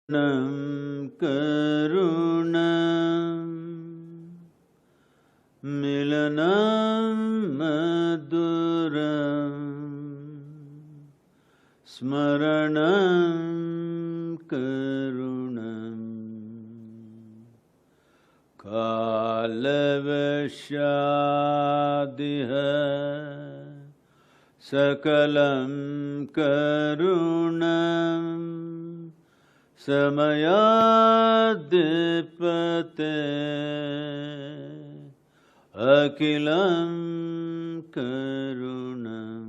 Nam karunam milanam maduram smaranam karunam kalavashadiha sakalam karunam samayadipate akilam karunam.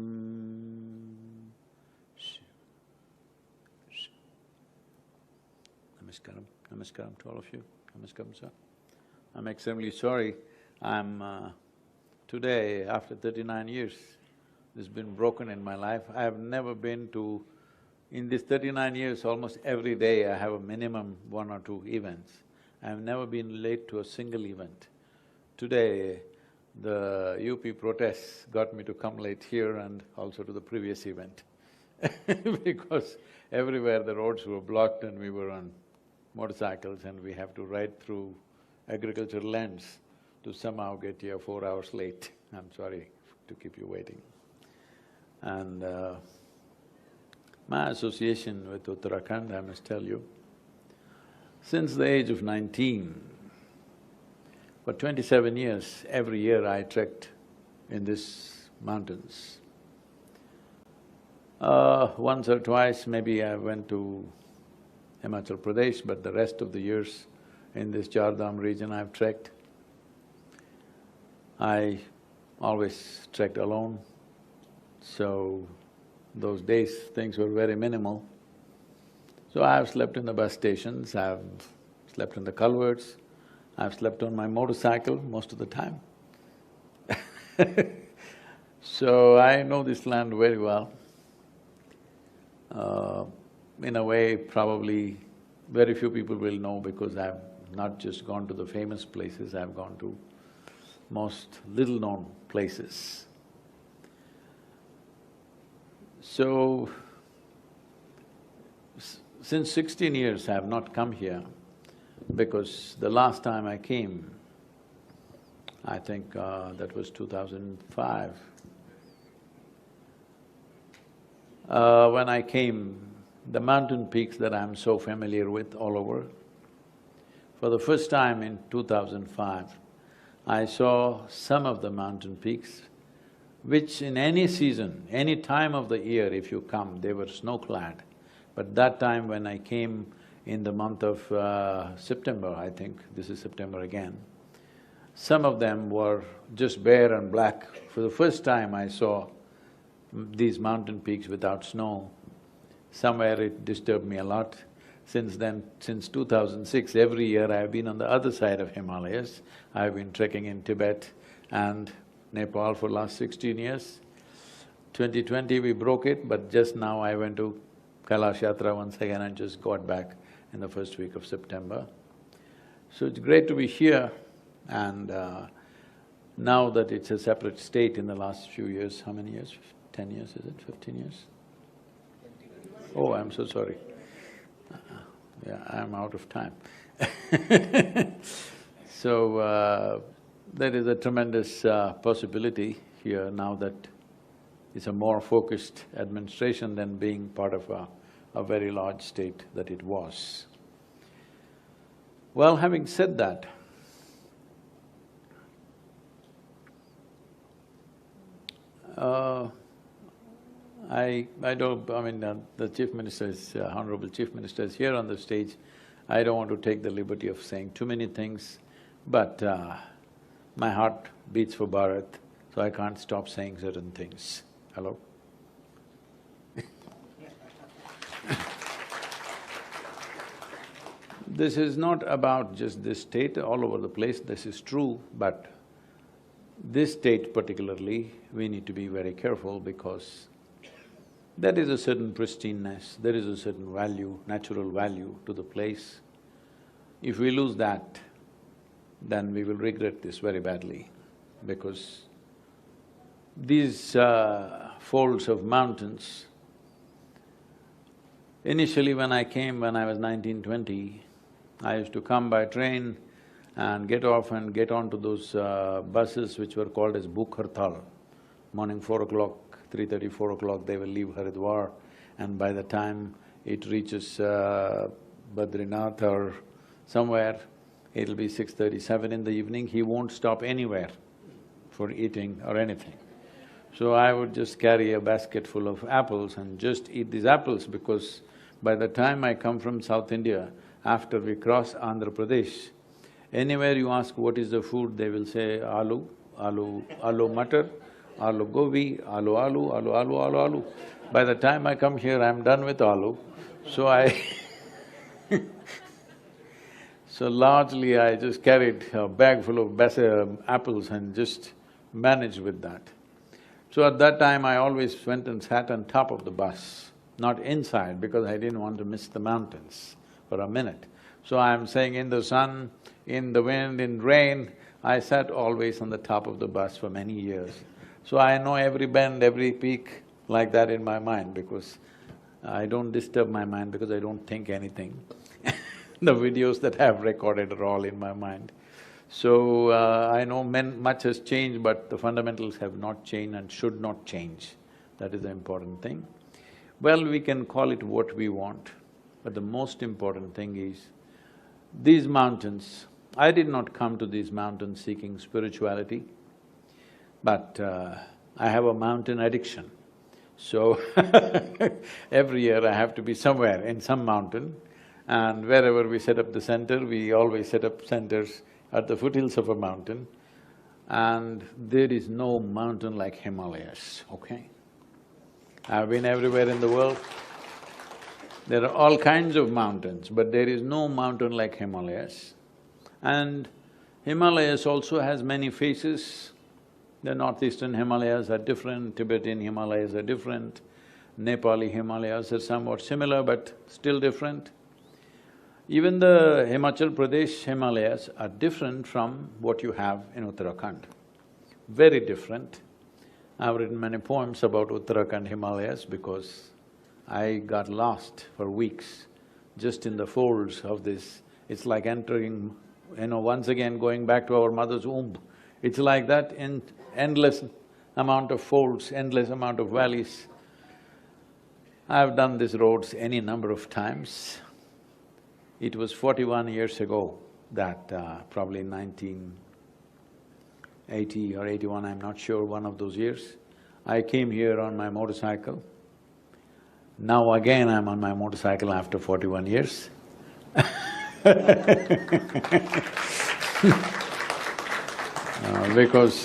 Namaskaram. Namaskaram to all of you. Namaskaram, sir. I'm extremely sorry. Today, after 39 years, this has been broken in my life. I have never been to… In these 39 years, almost every day I have a minimum 1 or 2 events. I have never been late to a single event. Today, the UP protests got me to come late here and also to the previous event because everywhere the roads were blocked and we were on motorcycles and we have to ride through agricultural lands to somehow get here 4 hours late. I'm sorry to keep you waiting. And my association with Uttarakhand, I must tell you, since the age of 19, for 27 years, every year I trekked in these mountains. Once or twice maybe I went to Himachal Pradesh, but the rest of the years in this Char Dham region I've trekked. I always trekked alone, so those days things were very minimal. So I've slept in the bus stations, I've slept in the culverts, I've slept on my motorcycle most of the time. So I know this land very well. In a way, probably very few people will know because I've not just gone to the famous places, I've gone to most little-known places. So, since 16 years I have not come here because the last time I came, I think that was 2005. When I came, the mountain peaks that I'm so familiar with all over, for the first time in 2005, I saw some of the mountain peaks which in any season, any time of the year if you come, they were snow-clad. But that time when I came in the month of September, I think, this is September again, some of them were just bare and black. For the first time I saw these mountain peaks without snow. Somewhere it disturbed me a lot. Since then, since 2006, every year I have been on the other side of Himalayas. I have been trekking in Tibet and Nepal for last 16 years. 2020 we broke it, but just now I went to Kailash Yatra once again and just got back in the first week of September. So it's great to be here, and now that it's a separate state in the last few years, how many years? 10 years, is it? 15 years? Oh, I'm so sorry. Yeah, I'm out of time. So, there is a tremendous possibility here now that it's a more focused administration than being part of a very large state that it was. Well, having said that, the Chief Minister is… Honorable Chief Minister is here on the stage. I don't want to take the liberty of saying too many things, but my heart beats for Bharat, so I can't stop saying certain things. Hello? This is not about just this state, all over the place this is true, but this state particularly, we need to be very careful because there is a certain pristineness, there is a certain value, natural value to the place. If we lose that, then we will regret this very badly, because these folds of mountains Initially when I came, when I was 19, 20, I used to come by train and get off and get onto those buses which were called as Bhuk Hartal. Morning 4 o'clock, 3:30, 4 o'clock, they will leave Haridwar, and by the time it reaches Badrinath or somewhere, it'll be 6:37 in the evening. He won't stop anywhere for eating or anything. So I would just carry a basket full of apples and just eat these apples, because by the time I come from South India, after we cross Andhra Pradesh, anywhere you ask what is the food, they will say aloo, aloo matar, aloo gobi, aloo. By the time I come here, I'm done with aloo, so so largely I just carried a bag full of apples and just managed with that. So at that time, I always went and sat on top of the bus, not inside, because I didn't want to miss the mountains for a minute. So I'm saying in the sun, in the wind, in rain, I sat always on the top of the bus for many years. So I know every bend, every peak like that in my mind, because I don't disturb my mind because I don't think anything. The videos that I've recorded are all in my mind. So, I know much has changed, but the fundamentals have not changed and should not change. That is the important thing. Well, we can call it what we want, but the most important thing is, these mountains, I did not come to these mountains seeking spirituality, but I have a mountain addiction. So every year I have to be somewhere in some mountain, and wherever we set up the center, we always set up centers at the foothills of a mountain, and there is no mountain like Himalayas, okay? I've been everywhere in the world. There are all kinds of mountains, but there is no mountain like Himalayas. And Himalayas also has many faces. The northeastern Himalayas are different, Tibetan Himalayas are different, Nepali Himalayas are somewhat similar but still different. Even the Himachal Pradesh Himalayas are different from what you have in Uttarakhand, very different. I've written many poems about Uttarakhand Himalayas because I got lost for weeks just in the folds of this. It's like entering, once again going back to our mother's womb. It's like that in endless amount of folds, endless amount of valleys. I've done these roads any number of times. It was 41 years ago that probably 1980 or 81, I'm not sure, one of those years, I came here on my motorcycle. Now again I'm on my motorcycle after 41 years. Because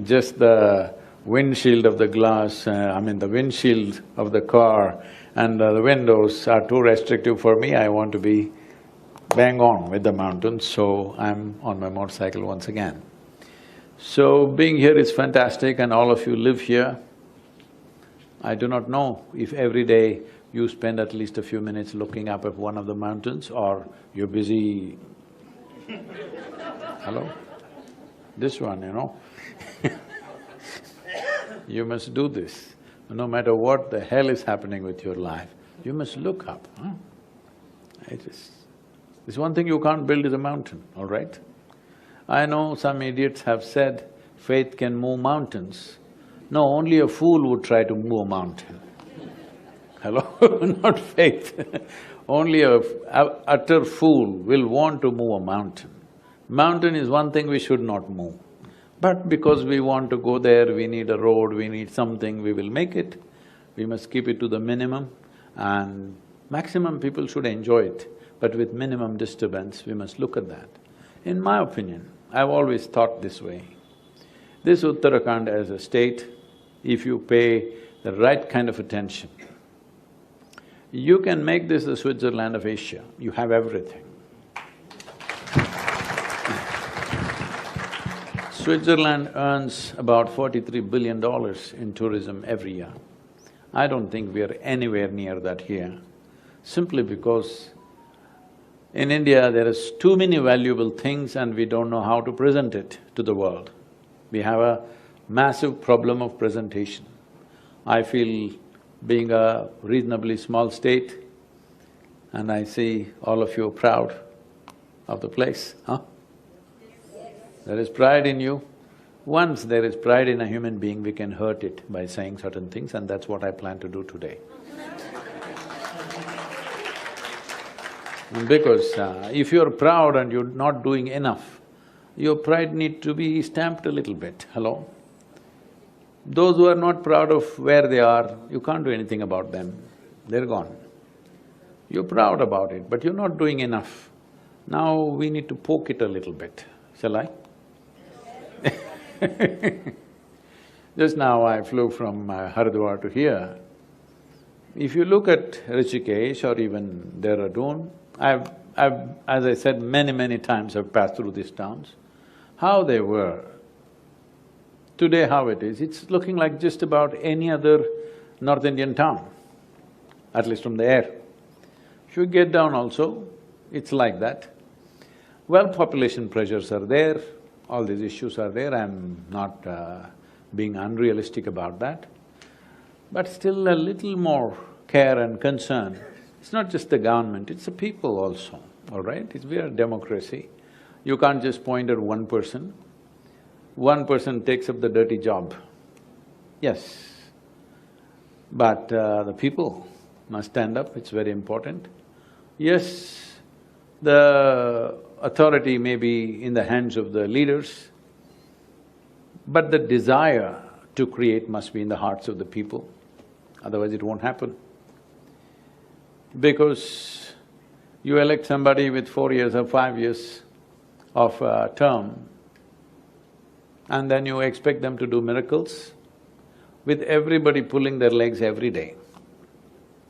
just the windshield of the glass, the windshield of the car and the windows are too restrictive for me. I want to be bang on with the mountains, so I'm on my motorcycle once again. So being here is fantastic and all of you live here. I do not know if every day you spend at least a few minutes looking up at one of the mountains or you're busy… Hello? This one, You must do this. No matter what the hell is happening with your life, you must look up, huh? There's one thing you can't build is a mountain, all right? I know some idiots have said faith can move mountains. No, only a fool would try to move a mountain. Hello? Not faith. Only a utter fool will want to move a mountain. Mountain is one thing we should not move. But because we want to go there, we need a road, we need something, we will make it. We must keep it to the minimum, and maximum people should enjoy it, but with minimum disturbance, we must look at that. In my opinion, I've always thought this way. This Uttarakhand as a state, if you pay the right kind of attention, you can make this the Switzerland of Asia. You have everything. Switzerland earns about $43 billion in tourism every year. I don't think we are anywhere near that here, simply because in India there is too many valuable things and we don't know how to present it to the world. We have a massive problem of presentation. I feel being a reasonably small state, and I see all of you are proud of the place, huh? There is pride in you. Once there is pride in a human being, we can hurt it by saying certain things, and that's what I plan to do today. Because if you're proud and you're not doing enough, your pride need to be stamped a little bit, hello? Those who are not proud of where they are, you can't do anything about them, they're gone. You're proud about it, but you're not doing enough. Now we need to poke it a little bit, shall I? Just now I flew from Haridwar to here. If you look at Rishikesh or even Dehradun, as I said many times, I've passed through these towns, how they were. Today how it is, it's looking like just about any other North Indian town, at least from the air. If you get down also, it's like that. Well, population pressures are there, all these issues are there, I'm not being unrealistic about that. But still a little more care and concern. It's not just the government, it's the people also, all right? We are a democracy. You can't just point at one person. One person takes up the dirty job, yes. But the people must stand up, it's very important. Yes, the authority may be in the hands of the leaders, but the desire to create must be in the hearts of the people, otherwise it won't happen. Because you elect somebody with 4 years or 5 years of term, and then you expect them to do miracles, with everybody pulling their legs every day.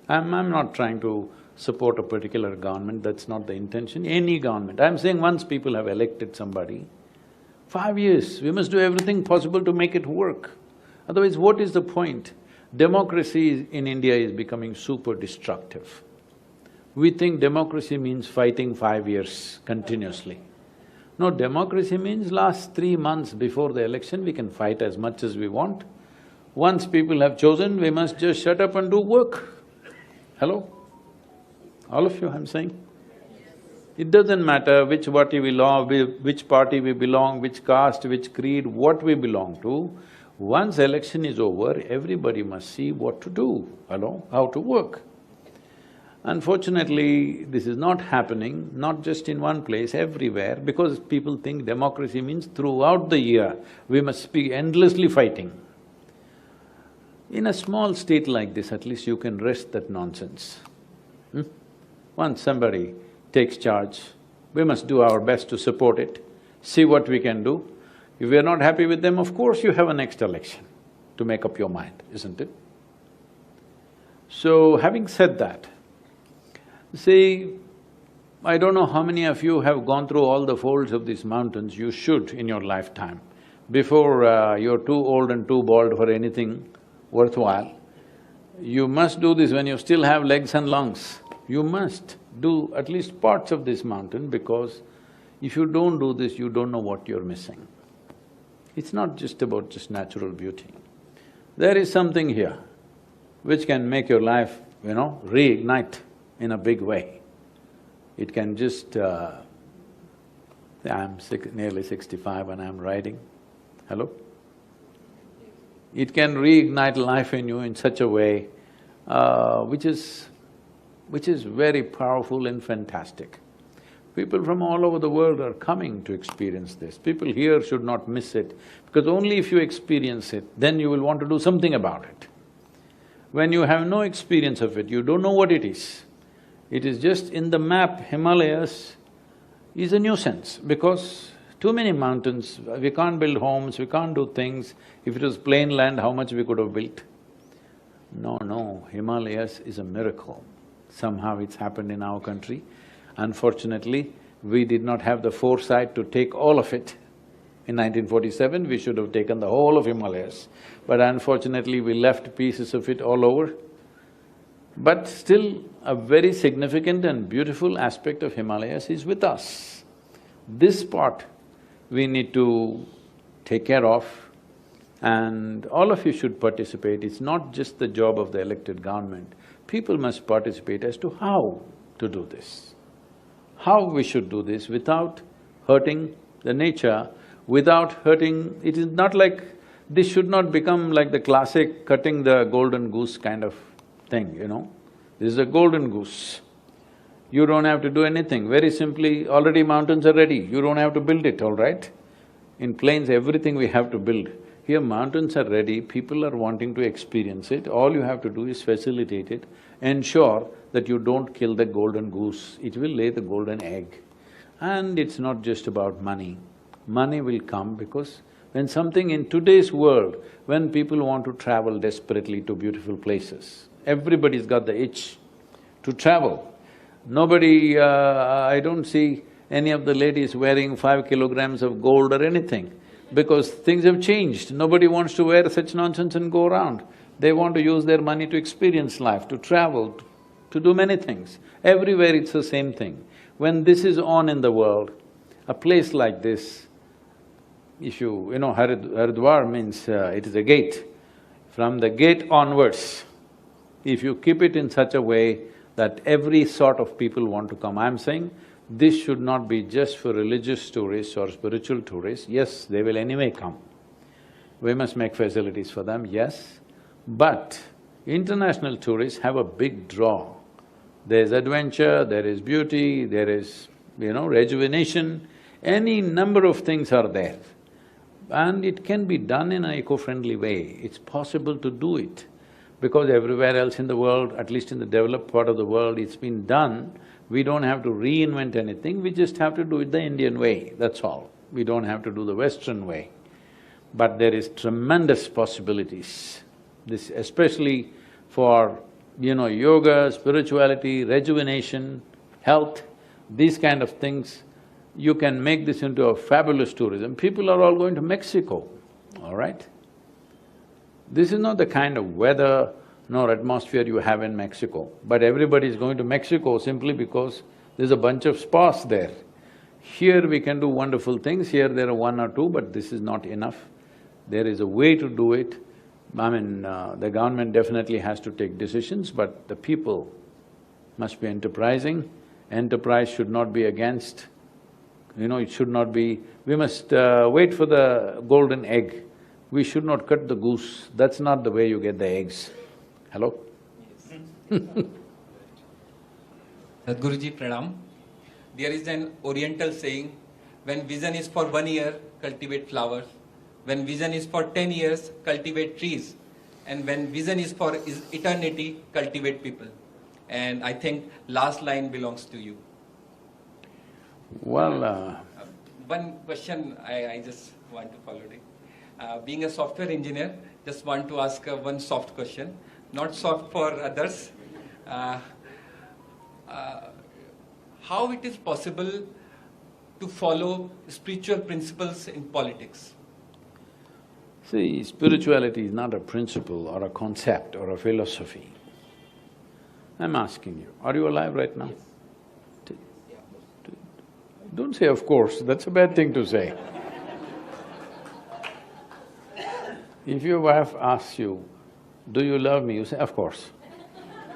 I'm not trying to support a particular government, that's not the intention, any government. I'm saying once people have elected somebody, 5 years, we must do everything possible to make it work. Otherwise, what is the point? Democracy in India is becoming super destructive. We think democracy means fighting 5 years continuously. No, democracy means last 3 months before the election, we can fight as much as we want. Once people have chosen, we must just shut up and do work. Hello? All of you, I'm saying? It doesn't matter which party we belong, which caste, which creed, what we belong to. Once election is over, everybody must see what to do, hello, how to work. Unfortunately, this is not happening, not just in one place, everywhere, because people think democracy means throughout the year, we must be endlessly fighting. In a small state like this, at least you can rest that nonsense. Once somebody takes charge, we must do our best to support it, see what we can do. If we are not happy with them, of course you have a next election to make up your mind, isn't it? So, having said that, see, I don't know how many of you have gone through all the folds of these mountains, you should in your lifetime. Before you're too old and too bald for anything worthwhile, you must do this when you still have legs and lungs. You must do at least parts of this mountain, because if you don't do this, you don't know what you're missing. It's not just about just natural beauty. There is something here which can make your life, reignite in a big way. It can just… I'm nearly 65 and I'm riding. Hello? It can reignite life in you in such a way which is very powerful and fantastic. People from all over the world are coming to experience this. People here should not miss it, because only if you experience it, then you will want to do something about it. When you have no experience of it, you don't know what it is. It is just in the map, Himalayas is a nuisance, because too many mountains, we can't build homes, we can't do things. If it was plain land, how much we could have built? No, Himalayas is a miracle. Somehow it's happened in our country. Unfortunately, we did not have the foresight to take all of it. In 1947, we should have taken the whole of Himalayas, but unfortunately we left pieces of it all over. But still, a very significant and beautiful aspect of Himalayas is with us. This part we need to take care of And all of you should participate. It's not just the job of the elected government. People must participate as to how to do this. How we should do this without hurting the nature, without hurting… It is not like… This should not become like the classic cutting the golden goose kind of thing, you know. This is a golden goose. You don't have to do anything, very simply, already mountains are ready, you don't have to build it, all right? In plains, everything we have to build. Here mountains are ready, people are wanting to experience it, all you have to do is facilitate it, ensure that you don't kill the golden goose, it will lay the golden egg. And it's not just about money. Money will come because when something in today's world, when people want to travel desperately to beautiful places, everybody's got the itch to travel. Nobody… I don't see any of the ladies wearing 5 kilograms of gold or anything, because things have changed. Nobody wants to wear such nonsense and go around. They want to use their money to experience life, to travel, to do many things. Everywhere it's the same thing. When this is on in the world, a place like this, if you know, Haridwar means it is a gate. From the gate onwards, if you keep it in such a way that every sort of people want to come, I'm saying this should not be just for religious tourists or spiritual tourists. Yes, they will anyway come. We must make facilities for them, yes. But international tourists have a big draw. There's adventure, there is beauty, there is, rejuvenation, any number of things are there. And it can be done in an eco-friendly way, it's possible to do it. Because everywhere else in the world, at least in the developed part of the world, it's been done, we don't have to reinvent anything, we just have to do it the Indian way, that's all. We don't have to do the Western way. But there is tremendous possibilities, this especially for, yoga, spirituality, rejuvenation, health, these kind of things. You can make this into a fabulous tourism. People are all going to Mexico, all right? This is not the kind of weather nor atmosphere you have in Mexico, but everybody is going to Mexico simply because there's a bunch of spas there. Here we can do wonderful things, here there are one or two, but this is not enough. There is a way to do it. I mean, the government definitely has to take decisions, but the people must be enterprising. Enterprise should not be against, it should not be… We must wait for the golden egg. We should not cut the goose, that's not the way you get the eggs. Hello? Yes. Sadhguruji Pranam. There is an oriental saying, when vision is for 1 year, cultivate flowers. When vision is for 10 years, cultivate trees. And when vision is for eternity, cultivate people. And I think last line belongs to you. Well… One question I just want to follow it. Being a software engineer, just want to ask one soft question, not soft for others. How it is possible to follow spiritual principles in politics? See, spirituality is not a principle or a concept or a philosophy. I'm asking you, are you alive right now? Yes. Don't say of course, that's a bad thing to say. If your wife asks you, do you love me? You say, of course.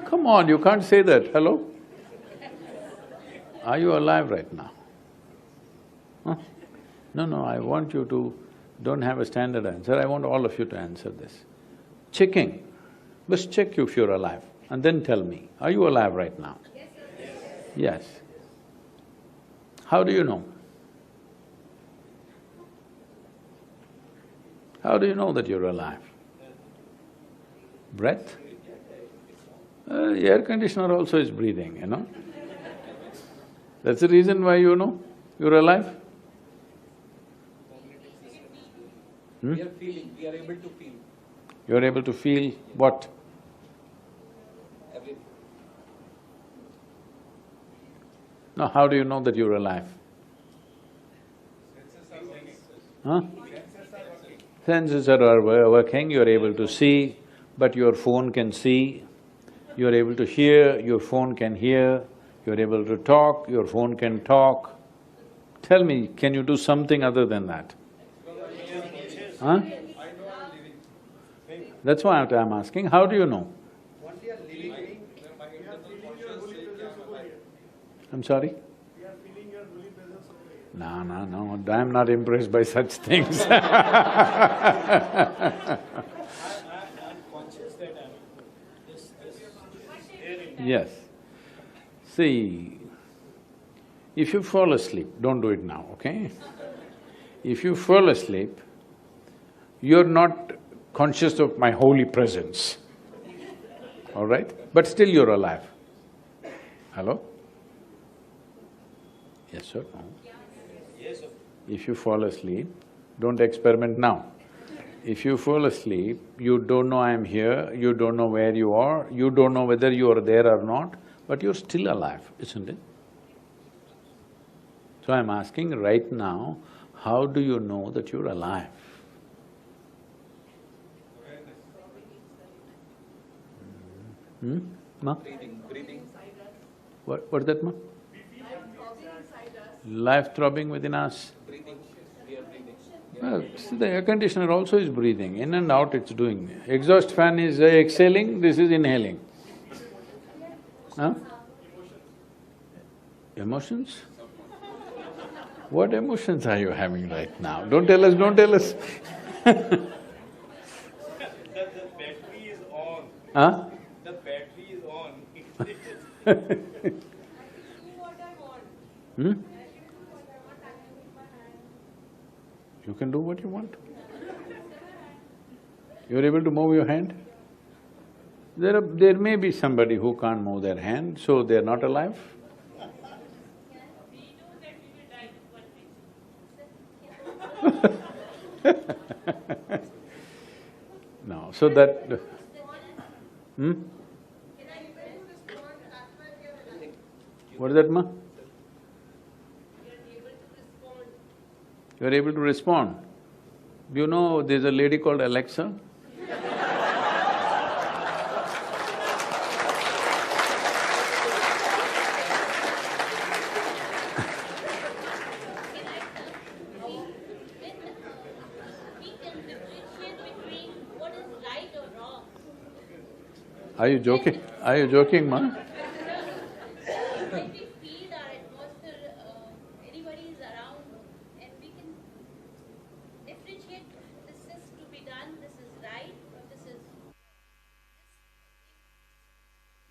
Come on, you can't say that, hello? Are you alive right now? Huh? No, I want you to… Don't have a standard answer, I want all of you to answer this. Checking, just check you if you're alive and then tell me, are you alive right now? Yes. Yes. How do you know? How do you know that you're alive? Breath? The air conditioner also is breathing, That's the reason why you know you're alive? We are feeling, we are able to feel. You're able to feel what? Everything. Now, how do you know that you're alive? Huh? Senses are working, you're able to see, but your phone can see. You're able to hear, your phone can hear. You're able to talk, your phone can talk. Tell me, can you do something other than that? Huh? That's why I'm asking, how do you know? Once you are living, we are feeling your holy presence over here. I'm sorry? We are feeling your holy presence over here. No, I'm not impressed by such things. I'm conscious that this there in Yes. See, if you fall asleep, don't do it now, okay? If you fall asleep, you're not conscious of my holy presence, all right? But still you're alive. Hello? Yes or no? Yes, sir. If you fall asleep, don't experiment now. If you fall asleep, you don't know I'm here, you don't know where you are, you don't know whether you are there or not, but you're still alive, isn't it? So I'm asking right now, how do you know that you're alive? Ma? Breathing. What's that, ma? Life throbbing within us. Breathing. We are breathing. Well, see, the air conditioner also is breathing, in and out it's doing. Exhaust fan is exhaling, this is inhaling. Huh? Emotions? What emotions are you having right now? Don't tell us, don't tell us. The battery is on. Huh? The battery is on. Hmm? You can do what you want. You're able to move your hand? There may be somebody who can't move their hand, so they're not alive. No, so that… Hmm? What is that, ma? You're able to respond. Do you know there's a lady called Alexa? Are you joking? Are you joking, ma? When we feel our atmosphere, anybody is around, and we can differentiate, this is to be done, this is right, or this is…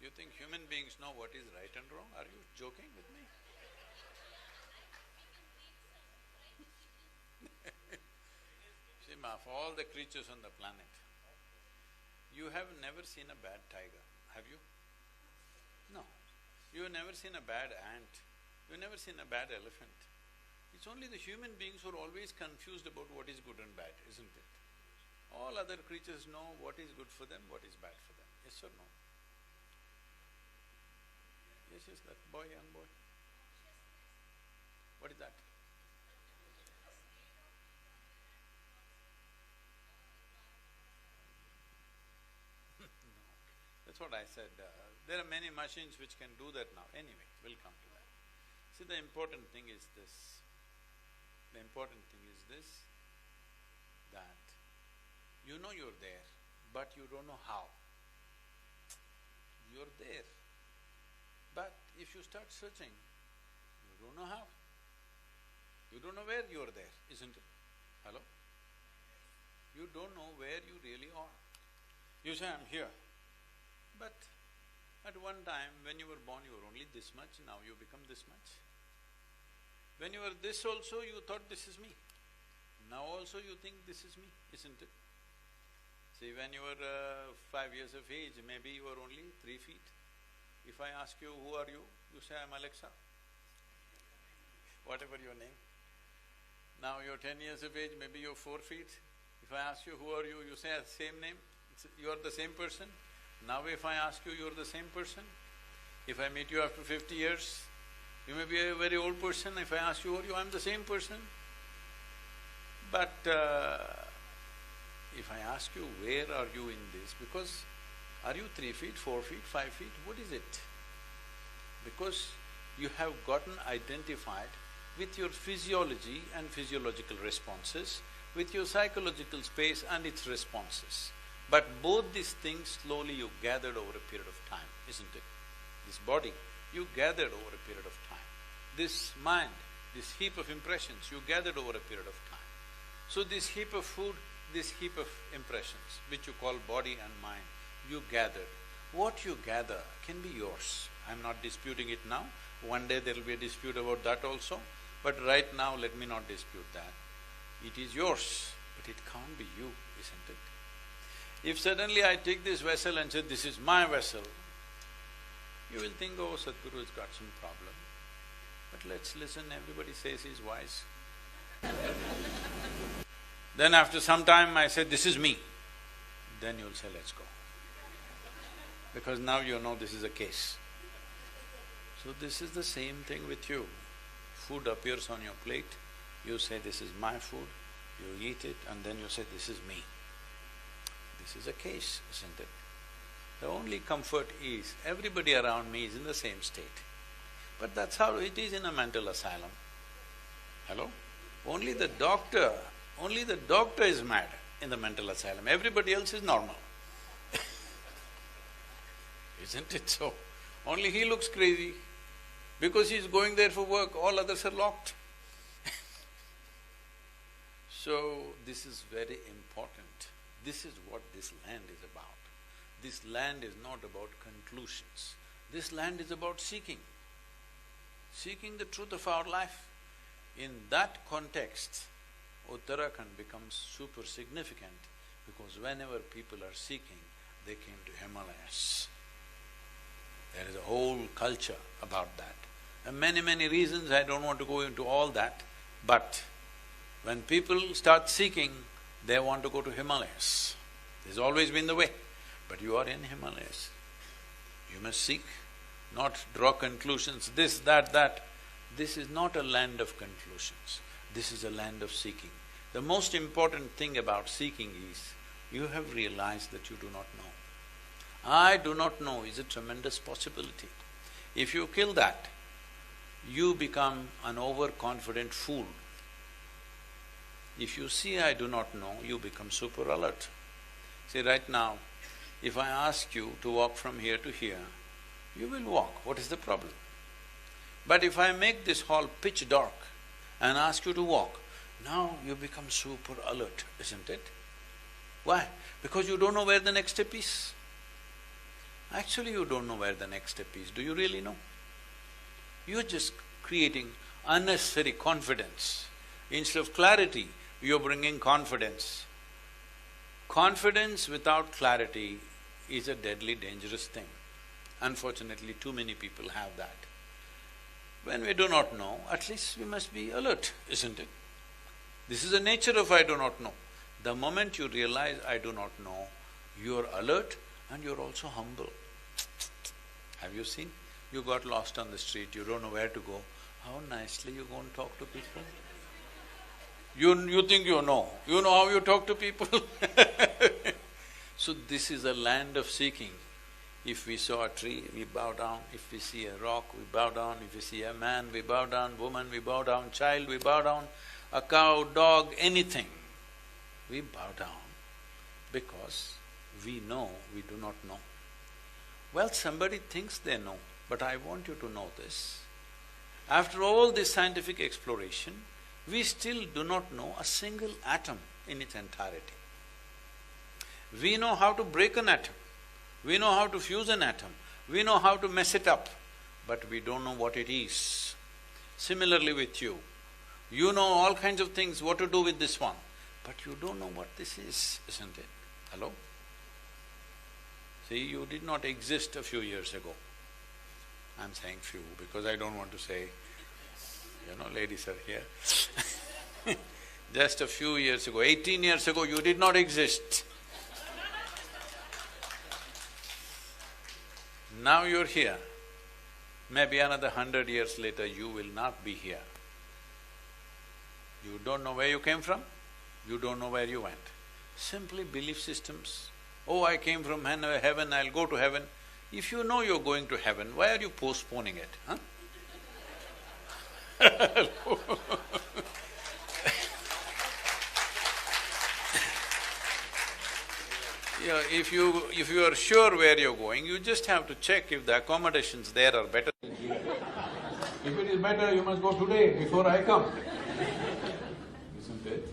You think human beings know what is right and wrong? Are you joking with me? See, ma, of all the creatures on the planet, you have never seen a bad tiger, have you? No. You've never seen a bad ant, you've never seen a bad elephant. It's only the human beings who are always confused about what is good and bad, isn't it? All other creatures know what is good for them, what is bad for them, yes or no? Yes, that boy, young boy. What is that? That's what I said, there are many machines which can do that now. Anyway, we'll come to that. See, the important thing is this, that you know you're there, but you don't know how. You're there, but if you start searching, you don't know how. You don't know where you're there, isn't it? Hello? You don't know where you really are. You say, I'm here. But at one time, when you were born, you were only this much, now you become this much. When you were this also, you thought this is me. Now also you think this is me, isn't it? See, when you were 5 years of age, maybe you were only 3 feet. If I ask you, who are you? You say, I'm Alexa. Whatever your name. Now you're 10 years of age, maybe you're 4 feet. If I ask you, who are you? You say, same name, you're the same person. Now if I ask you, you're the same person. If I meet you after 50 years, you may be a very old person. If I ask you, who are you? I'm the same person. But if I ask you, where are you in this? Because are you 3 feet, 4 feet, 5 feet? What is it? Because you have gotten identified with your physiology and physiological responses, with your psychological space and its responses. But both these things slowly you gathered over a period of time, isn't it? This body, you gathered over a period of time. This mind, this heap of impressions, you gathered over a period of time. So this heap of food, this heap of impressions, which you call body and mind, you gathered. What you gather can be yours. I'm not disputing it now. One day there'll be a dispute about that also. But right now, let me not dispute that. It is yours, but it can't be you, isn't it? If suddenly I take this vessel and say, this is my vessel, you will think, oh, Sadhguru's got some problem. But let's listen, everybody says he's wise. Then after some time I say, this is me. Then you'll say, let's go. Because now you know this is a case. So this is the same thing with you. Food appears on your plate, you say, this is my food, you eat it, and then you say, this is me. This is a case, isn't it? The only comfort is, everybody around me is in the same state. But that's how it is in a mental asylum. Hello? Only the doctor is mad in the mental asylum, everybody else is normal. Isn't it so? Only he looks crazy. Because he's going there for work, all others are locked. So, this is very important. This is what this land is about. This land is not about conclusions. This land is about seeking the truth of our life. In that context, Uttarakhand becomes super significant because whenever people are seeking, they came to Himalayas. There is a whole culture about that. And many reasons, I don't want to go into all that, but when people start seeking, they want to go to Himalayas. This has always been the way. But you are in Himalayas. You must seek, not draw conclusions, this, that. This is not a land of conclusions. This is a land of seeking. The most important thing about seeking is, you have realized that you do not know. I do not know is a tremendous possibility. If you kill that, you become an overconfident fool. If you see I do not know, you become super alert. See, right now, if I ask you to walk from here to here, you will walk, what is the problem? But if I make this hall pitch dark and ask you to walk, now you become super alert, isn't it? Why? Because you don't know where the next step is. Actually, you don't know where the next step is. Do you really know? You're just creating unnecessary confidence. Instead of clarity, you're bringing confidence. Confidence without clarity is a deadly dangerous thing. Unfortunately, too many people have that. When we do not know, at least we must be alert, isn't it? This is the nature of I do not know. The moment you realize I do not know, you're alert and you're also humble. Have you seen? You got lost on the street, you don't know where to go. How nicely you go and talk to people. You think you know how you talk to people. So this is a land of seeking. If we saw a tree, we bow down. If we see a rock, we bow down. If we see a man, we bow down. Woman, we bow down. Child, we bow down. A cow, dog, anything, we bow down because we know we do not know. Well, somebody thinks they know, but I want you to know this. After all this scientific exploration, we still do not know a single atom in its entirety. We know how to break an atom, we know how to fuse an atom, we know how to mess it up, but we don't know what it is. Similarly with you, you know all kinds of things, what to do with this one, but you don't know what this is, isn't it? Hello? See, you did not exist a few years ago. I'm saying few because I don't want to say, ladies are here. Just a few years ago, 18 years ago, you did not exist. Now you're here. Maybe another 100 years later, you will not be here. You don't know where you came from, you don't know where you went. Simply belief systems. Oh, I came from heaven, I'll go to heaven. If you know you're going to heaven, why are you postponing it, huh? Yeah, if you are sure where you're going, you just have to check if the accommodations there are better than here. If it is better, you must go today before I come. Isn't it?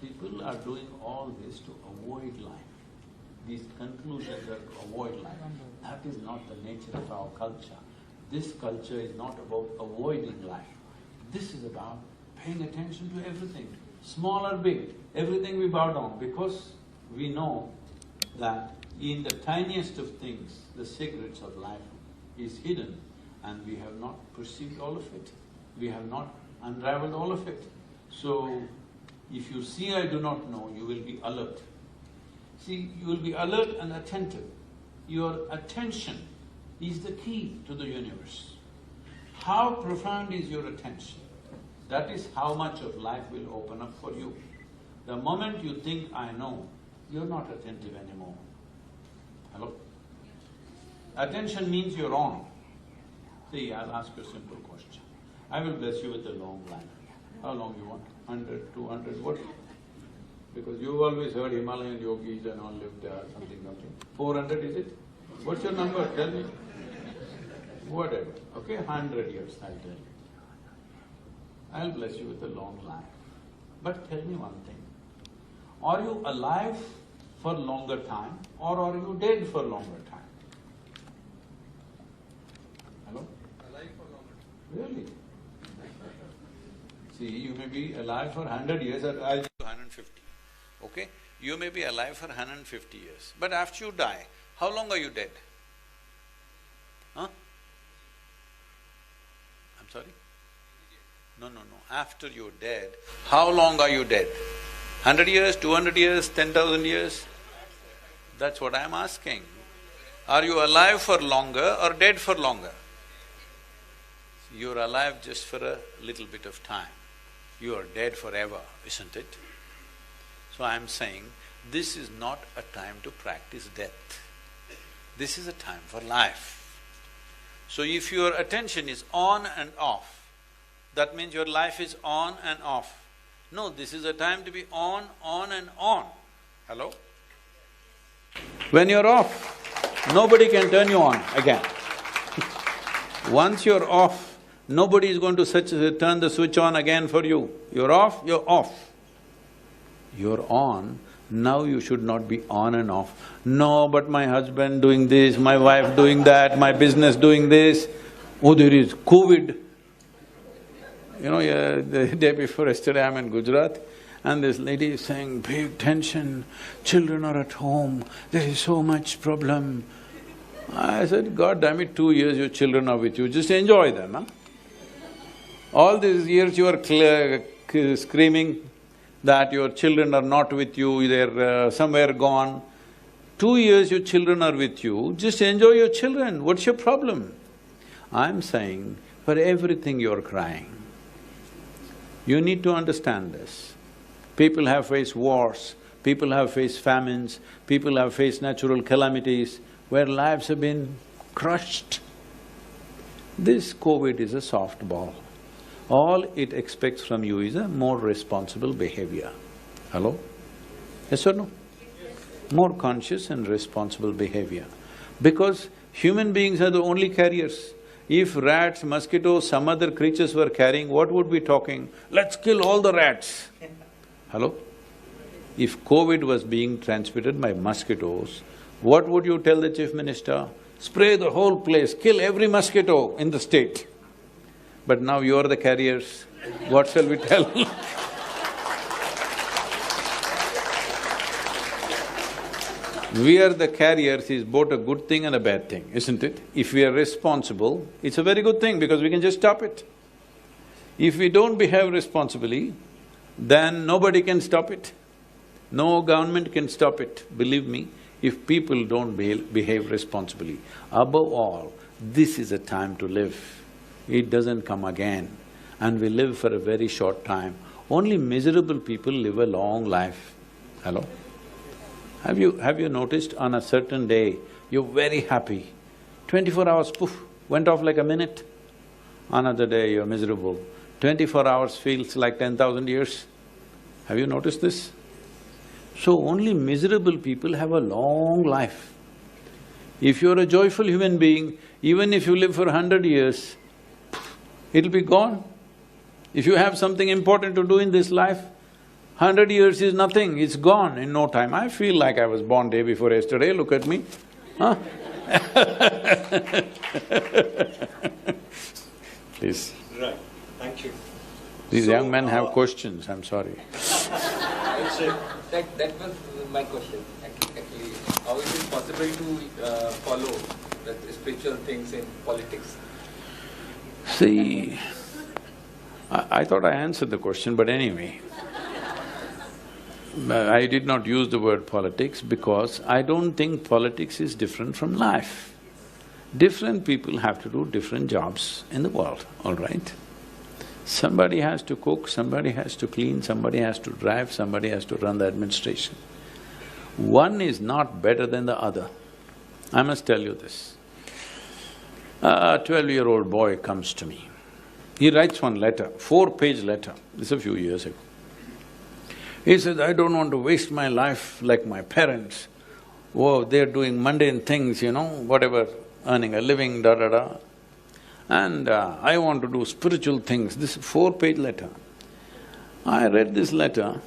People are doing all this to avoid life. These conclusions are to avoid life. That is not the nature of our culture. This culture is not about avoiding life. This is about paying attention to everything, small or big, everything we bow down, because we know that in the tiniest of things, the secrets of life is hidden, and we have not perceived all of it. We have not unraveled all of it. So, if you see I do not know, you will be alert. See, you will be alert and attentive. Your attention is the key to the universe. How profound is your attention? That is how much of life will open up for you. The moment you think, I know, you're not attentive anymore. Hello? Attention means you're on. See, I'll ask you a simple question. I will bless you with a long life. How long you want? 100, 200, what? Because you've always heard Himalayan yogis and all lived something. 400 is it? What's your number? Tell me. Whatever, okay? 100 years, I'll tell you. I'll bless you with a long life. But tell me one thing. Are you alive for longer time or are you dead for longer time? Hello? Alive for longer. Really? See, you may be alive for 100 years, or I'll give you 150, okay? You may be alive for 150 years, but after you die, how long are you dead? Huh? I'm sorry? No. After you're dead, how long are you dead? 100 years, 200 years, 10,000 years? That's what I'm asking. Are you alive for longer or dead for longer? You're alive just for a little bit of time. You are dead forever, isn't it? So I'm saying, this is not a time to practice death. This is a time for life. So if your attention is on and off, that means your life is on and off. No, this is a time to be on and on. Hello? When you're off, nobody can turn you on again. Once you're off, nobody is going to turn the switch on again for you. You're off, you're off. You're on, now you should not be on and off. No, but my husband doing this, my wife doing that, my business doing this. Oh, there is COVID. You know, the day before yesterday I'm in Gujarat and this lady is saying, big tension, children are at home, there is so much problem. I said, God damn it, 2 years your children are with you, just enjoy them, huh? All these years you are screaming that your children are not with you, they're somewhere gone. 2 years your children are with you, just enjoy your children, what's your problem? I'm saying, for everything you're crying. You need to understand this. People have faced wars, people have faced famines, people have faced natural calamities where lives have been crushed. This COVID is a softball. All it expects from you is a more responsible behavior. Hello? Yes or no? More conscious and responsible behavior. Because human beings are the only carriers. If rats, mosquitoes, some other creatures were carrying, what would be talking? Let's kill all the rats. Hello? If COVID was being transmitted by mosquitoes, what would you tell the chief minister? Spray the whole place, kill every mosquito in the state. But now you are the carriers, what shall we tell? We are the carriers is both a good thing and a bad thing, isn't it? If we are responsible, it's a very good thing because we can just stop it. If we don't behave responsibly, then nobody can stop it. No government can stop it, believe me, if people don't behave responsibly. Above all, this is a time to live. It doesn't come again, and we live for a very short time. Only miserable people live a long life. Hello? Have you noticed on a certain day, you're very happy, 24 hours, poof, went off like a minute. Another day you're miserable, 24 hours feels like 10,000 years. Have you noticed this? So only miserable people have a long life. If you're a joyful human being, even if you live for 100 years, it'll be gone. If you have something important to do in this life, 100 years is nothing, it's gone in no time. I feel like I was born day before yesterday, look at me, huh? Please. Right, thank you. These So, young men have questions, I'm sorry. That was my question, actually. How is it possible to follow the spiritual things in politics? See, I thought I answered the question, but anyway. I did not use the word politics because I don't think politics is different from life. Different people have to do different jobs in the world, all right? Somebody has to cook, somebody has to clean, somebody has to drive, somebody has to run the administration. One is not better than the other. I must tell you this. A 12-year-old boy comes to me. He writes one letter, 4-page letter, this is a few years ago. He says, I don't want to waste my life like my parents. Oh, they're doing mundane things, whatever, earning a living, da-da-da. And I want to do spiritual things. This 4-page letter. I read this letter,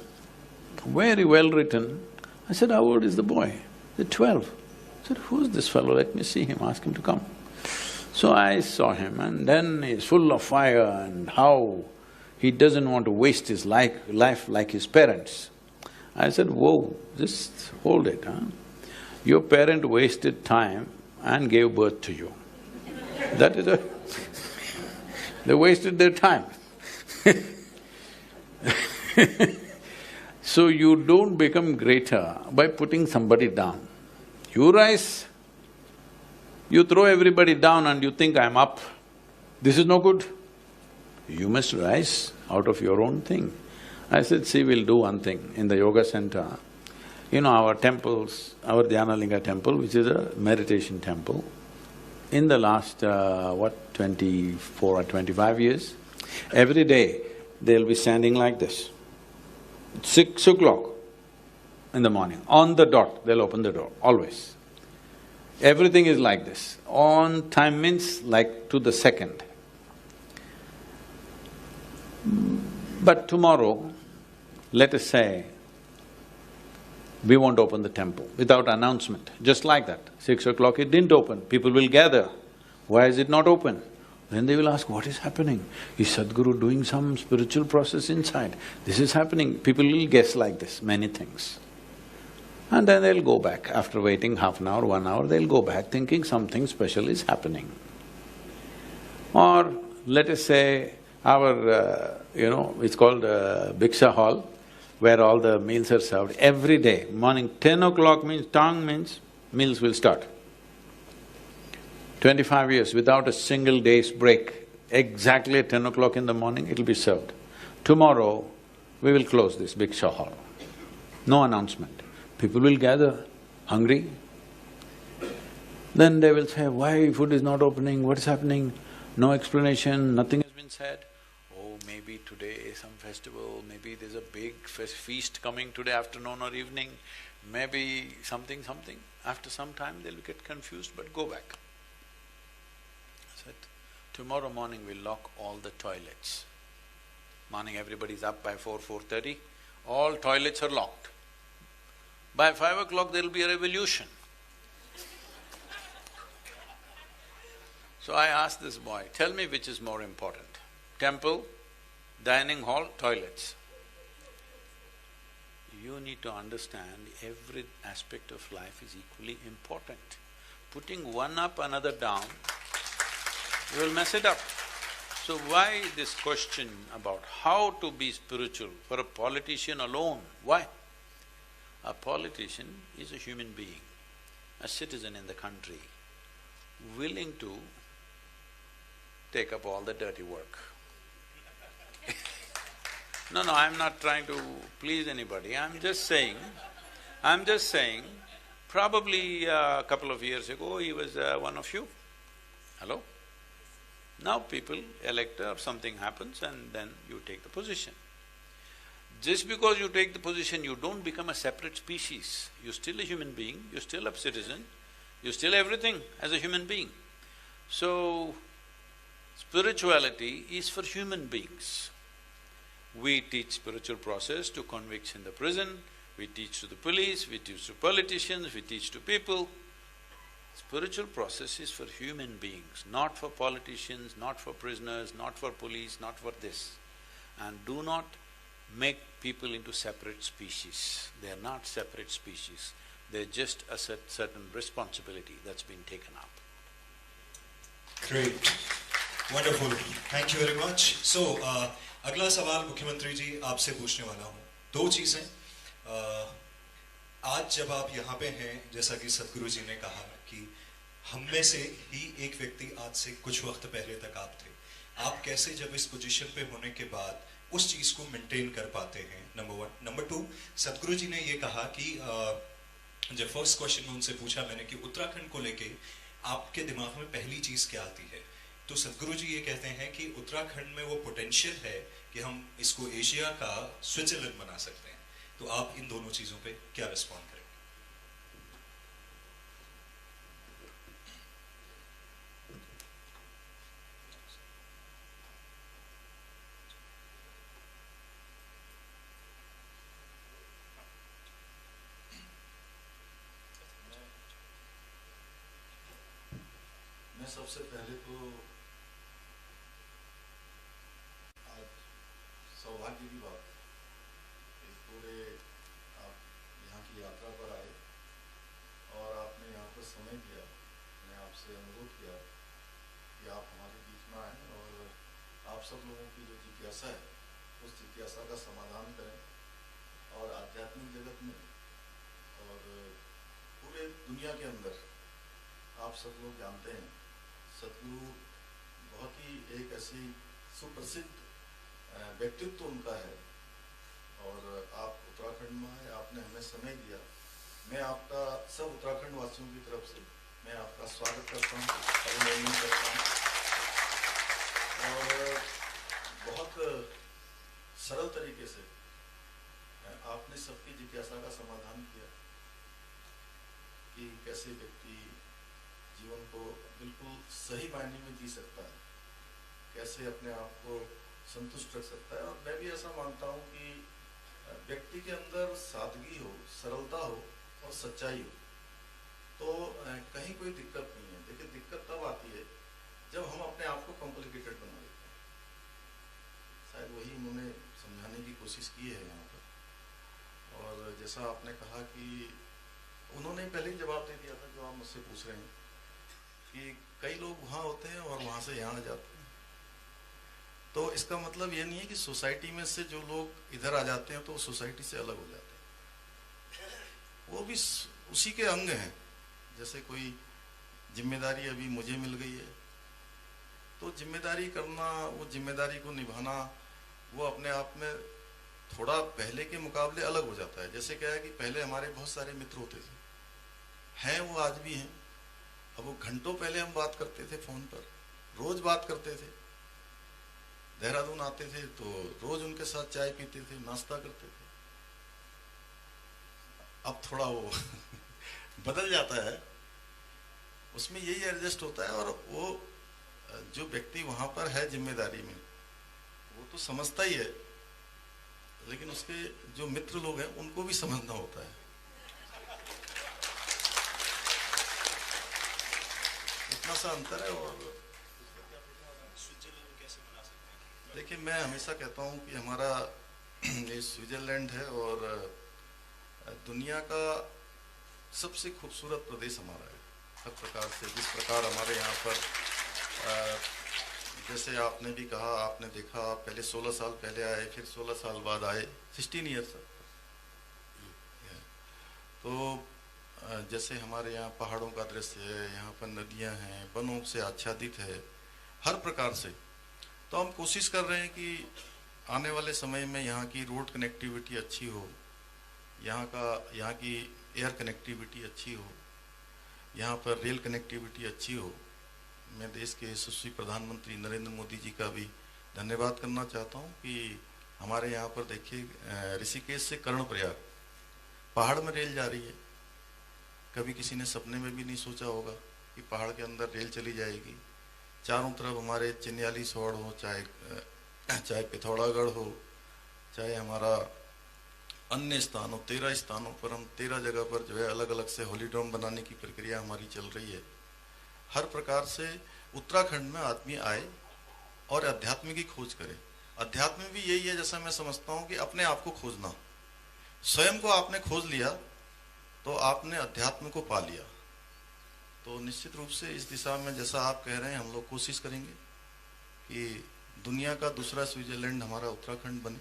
very well written. I said, how old is the boy? He said, 12. I said, who's this fellow? Let me see him, ask him to come. So I saw him and then he's full of fire and how he doesn't want to waste his life like his parents. I said, whoa, just hold it, huh? Your parent wasted time and gave birth to you. That is a… they wasted their time. So you don't become greater by putting somebody down. You rise, you throw everybody down and you think, I'm up. This is no good. You must rise out of your own thing. I said, see, we'll do one thing in the yoga center. Our temples, our Dhyanalinga temple, which is a meditation temple, in the last, 24 or 25 years, every day they'll be standing like this. 6 o'clock in the morning, on the dot, they'll open the door, always. Everything is like this. On time means like to the second. But tomorrow, let us say, we won't open the temple without announcement, just like that. 6 o'clock it didn't open, people will gather. Why is it not open? Then they will ask, what is happening? Is Sadhguru doing some spiritual process inside? This is happening. People will guess like this, many things. And then they'll go back. After waiting half an hour, 1 hour, they'll go back thinking something special is happening. Or let us say, our, it's called Bhiksha Hall, where all the meals are served every day. Morning 10 o'clock means, tang means, meals will start. 25 years without a single day's break, exactly at 10 o'clock in the morning it'll be served. Tomorrow, we will close this Bhiksha Hall. No announcement. People will gather, hungry. Then they will say, why food is not opening, what is happening? No explanation, nothing has been said. Oh, maybe today is some festival, maybe there's a big feast coming today afternoon or evening, maybe something. After some time they'll get confused, but go back. I said, tomorrow morning we'll lock all the toilets. Morning everybody's up by 4:30, all toilets are locked. By 5 o'clock there'll be a revolution. So I asked this boy, tell me which is more important, temple, dining hall, toilets. You need to understand every aspect of life is equally important. Putting one up, another down, you will mess it up. So why this question about how to be spiritual for a politician alone? Why? A politician is a human being, a citizen in the country, willing to take up all the dirty work. No, I'm not trying to please anybody, I'm just saying, probably a couple of years ago he was one of you. Hello? Now people elect or something happens and then you take the position. Just because you take the position, you don't become a separate species. You're still a human being, you're still a citizen, you're still everything as a human being. So, spirituality is for human beings. We teach spiritual process to convicts in the prison, we teach to the police, we teach to politicians, we teach to people. Spiritual process is for human beings, not for politicians, not for prisoners, not for police, not for this. And do not make people into separate species. They are not separate species. They're just a certain responsibility that's been taken up. Great, wonderful. Thank you very much. So, अगला सवाल मुख्यमंत्री जी आपसे पूछने वाला हूँ। दो चीजें। आज जब आप यहाँ पे हैं, जैसा कि सदगुरु जी ने कहा कि हम में से ही एक व्यक्ति आज से कुछ वक्त पहले तक आप थे, आप कैसे जब इस पोजीशन पे होने के बाद उस चीज को मेंटेन कर पाते हैं, नंबर वन। नंबर टू, सदगुरु जी ने ये कहा कि जब फर्स्ट क्वेश्चन में उनसे पूछा मैंने कि उत्तराखंड को लेके आपके दिमाग में पहली चीज क्या आती है, तो सदगुरु जी ये कहते हैं कि उत्तराखंड में वो पोटेंशियल है कि हम इसको एशिया का स्विट्जरलैंड बना सकते हैं। तो आप इन दोनों चीजों पे क्या रिस्पॉन्ड करेंगे? मैं सबसे पहले तो आज सौभाग्य की बात है, पूरे आप यहाँ की यात्रा पर आए और आपने यहाँ पर समय दिया। मैं आपसे अनुरोध किया कि आप हमारे बीच में आएँ और आप सब लोगों की जो जिज्ञासा है उस जिज्ञासा का समाधान करें। और आध्यात्मिक जगत में और पूरे दुनिया के अंदर आप सब लोग जानते हैं सदगुरु बहुत ही एक ऐसी सुप्रसिद्ध व्यक्तित्व उनका है। और आप उत्तराखंड में आए, आपने हमें समय दिया। मैं आपका सब उत्तराखंड वासियों की तरफ से मैं आपका स्वागत करता हूँ, अभिनंदन करता हूँ। और बहुत सरल तरीके से आपने सबकी जिज्ञासा का समाधान किया कि कैसे व्यक्ति जीवन को बिल्कुल सही मायने में जी सकता है, कैसे अपने आप को संतुष्ट रख सकता है। और मैं भी ऐसा मानता हूँ कि व्यक्ति के अंदर सादगी हो, सरलता हो और सच्चाई हो तो कहीं कोई दिक्कत नहीं है। देखिए, दिक्कत तब आती है जब हम अपने आप को कॉम्प्लिकेटेड बना देते हैं। शायद वही उन्होंने समझाने की कोशिश की है यहाँ पर। और जैसा आपने कहा कि उन्होंने पहले ही जवाब दे दिया था जो आप मुझसे पूछ रहे हैं कि कई लोग वहाँ होते हैं और वहाँ से यहाँ जाते हैं। तो इसका मतलब ये नहीं है कि सोसाइटी में से जो लोग इधर आ जाते हैं तो सोसाइटी से अलग हो जाते हैं, वो भी उसी के अंग हैं। जैसे कोई जिम्मेदारी अभी मुझे मिल गई है तो जिम्मेदारी करना, वो जिम्मेदारी को निभाना, वो अपने आप में थोड़ा पहले के मुकाबले अलग हो जाता है। जैसे क्या है कि पहले हमारे बहुत सारे मित्र होते थे, हैं वो आज भी हैं। अब वो घंटों पहले हम बात करते थे फोन पर, रोज बात करते थे। देहरादून आते थे तो रोज उनके साथ चाय पीते थे, नाश्ता करते थे। अब थोड़ा वो बदल जाता है, उसमें यही एडजस्ट होता है। और वो जो व्यक्ति वहां पर है जिम्मेदारी में, वो तो समझता ही है, लेकिन उसके जो मित्र लोग हैं उनको भी समझना होता है। इतना सा अंतर है। और देखिए, मैं हमेशा कहता हूँ कि हमारा ये स्विट्जरलैंड है और दुनिया का सबसे खूबसूरत प्रदेश हमारा है। हर प्रकार से, जिस प्रकार हमारे यहाँ पर जैसे आपने भी कहा, आपने देखा, आप पहले 16 साल पहले आए, फिर 16 साल बाद आए, 16 ईयर्स। तो जैसे हमारे यहाँ पहाड़ों का दृश्य है, यहाँ पर नदियाँ हैं, वनों से आच्छादित है हर प्रकार से। तो हम कोशिश कर रहे हैं कि आने वाले समय में यहाँ की रोड कनेक्टिविटी अच्छी हो, यहाँ की एयर कनेक्टिविटी अच्छी हो, यहाँ पर रेल कनेक्टिविटी अच्छी हो। मैं देश के यशस्वी प्रधानमंत्री नरेंद्र मोदी जी का भी धन्यवाद करना चाहता हूँ कि हमारे यहाँ पर देखिए ऋषिकेश से कर्णप्रयाग पहाड़ में रेल जा रही है। कभी किसी ने सपने में भी नहीं सोचा होगा कि पहाड़ के अंदर रेल चली जाएगी। चारों तरफ हमारे चिन्याली सोड़ हो, चाहे पिथौरागढ़ हो, चाहे हमारा अन्य स्थानों 13 स्थानों पर हम 13 जगह पर जो है अलग अलग से हॉलीड्रोम बनाने की प्रक्रिया हमारी चल रही है। हर प्रकार से उत्तराखंड में आदमी आए और अध्यात्म की खोज करे। अध्यात्म भी यही है, जैसा मैं समझता हूँ कि अपने आप को खोजना। स्वयं को आपने खोज लिया तो आपने अध्यात्म को पा लिया। तो निश्चित रूप से इस दिशा में जैसा आप कह रहे हैं हम लोग कोशिश करेंगे कि दुनिया का दूसरा स्विट्जरलैंड हमारा उत्तराखंड बने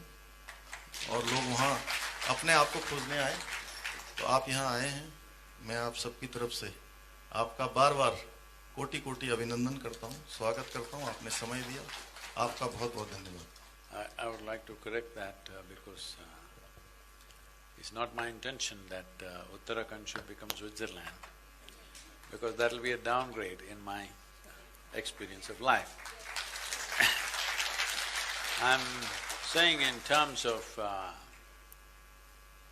और लोग वहाँ अपने आप को खोजने आए। तो आप यहाँ आए हैं, मैं आप सबकी तरफ से आपका बार बार कोटि कोटि अभिनंदन करता हूँ, स्वागत करता हूँ। आपने समय दिया, आपका बहुत बहुत धन्यवाद। I would like to correct that because it's not my intention that Uttarakhand should become Switzerland, because that will be a downgrade in my experience of life. I'm saying in terms of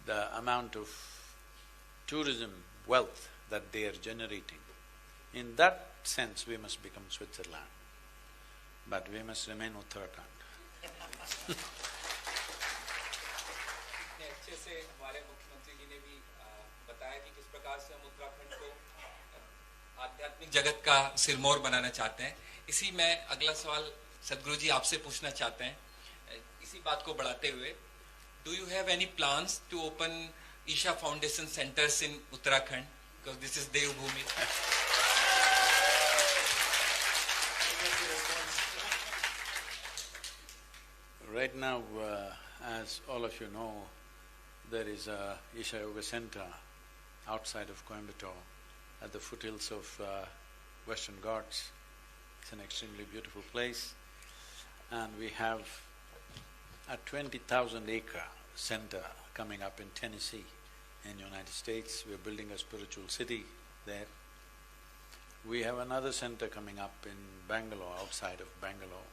the amount of tourism wealth that they are generating. In that sense, we must become Switzerland, but we must remain Uttarakhand. इतने अच्छे से हमारे मुख्यमंत्री जी ने भी बताया कि किस प्रकार से हम उत्तराखंड को आध्यात्मिक जगत का सिरमौर बनाना चाहते हैं। इसी में अगला सवाल सदगुरु जी आपसे पूछना चाहते हैं, इसी बात को बढ़ाते हुए, do you have any plans to open Isha foundation centres in Uttarakhand, because this is Devbhoomi? Right now, as all of you know, there is a Isha Yoga Center outside of Coimbatore at the foothills of Western Ghats. It's an extremely beautiful place, and we have a 20,000-acre center coming up in Tennessee in the United States. We're building a spiritual city there. We have another center coming up in Bangalore, outside of Bangalore.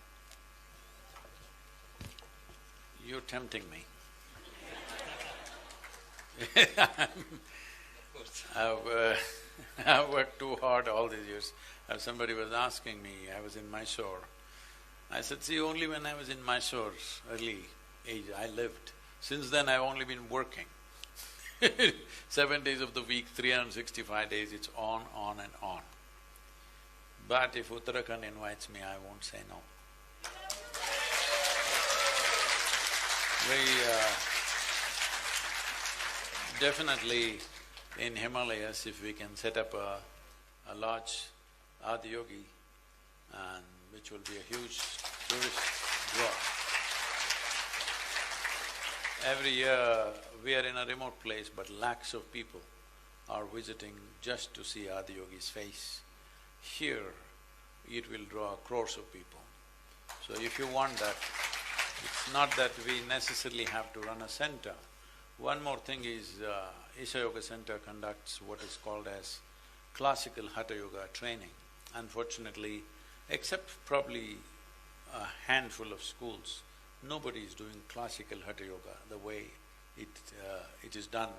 You're tempting me. I've worked too hard all these years. Somebody was asking me, I was in Mysore. I said, see, only when I was in Mysore's early age, I lived. Since then, I've only been working. 7 days of the week, 365 days, it's on and on. But if Uttarakhand invites me, I won't say no. Definitely in Himalayas, if we can set up a large Adiyogi, and which will be a huge tourist draw. Every year we are in a remote place, but lakhs of people are visiting just to see Adiyogi's face. Here, it will draw crores of people. So if you want that, it's not that we necessarily have to run a center. One more thing is, Isha Yoga Center conducts what is called as classical Hatha Yoga training. Unfortunately, except probably a handful of schools, nobody is doing classical Hatha Yoga the way it is done,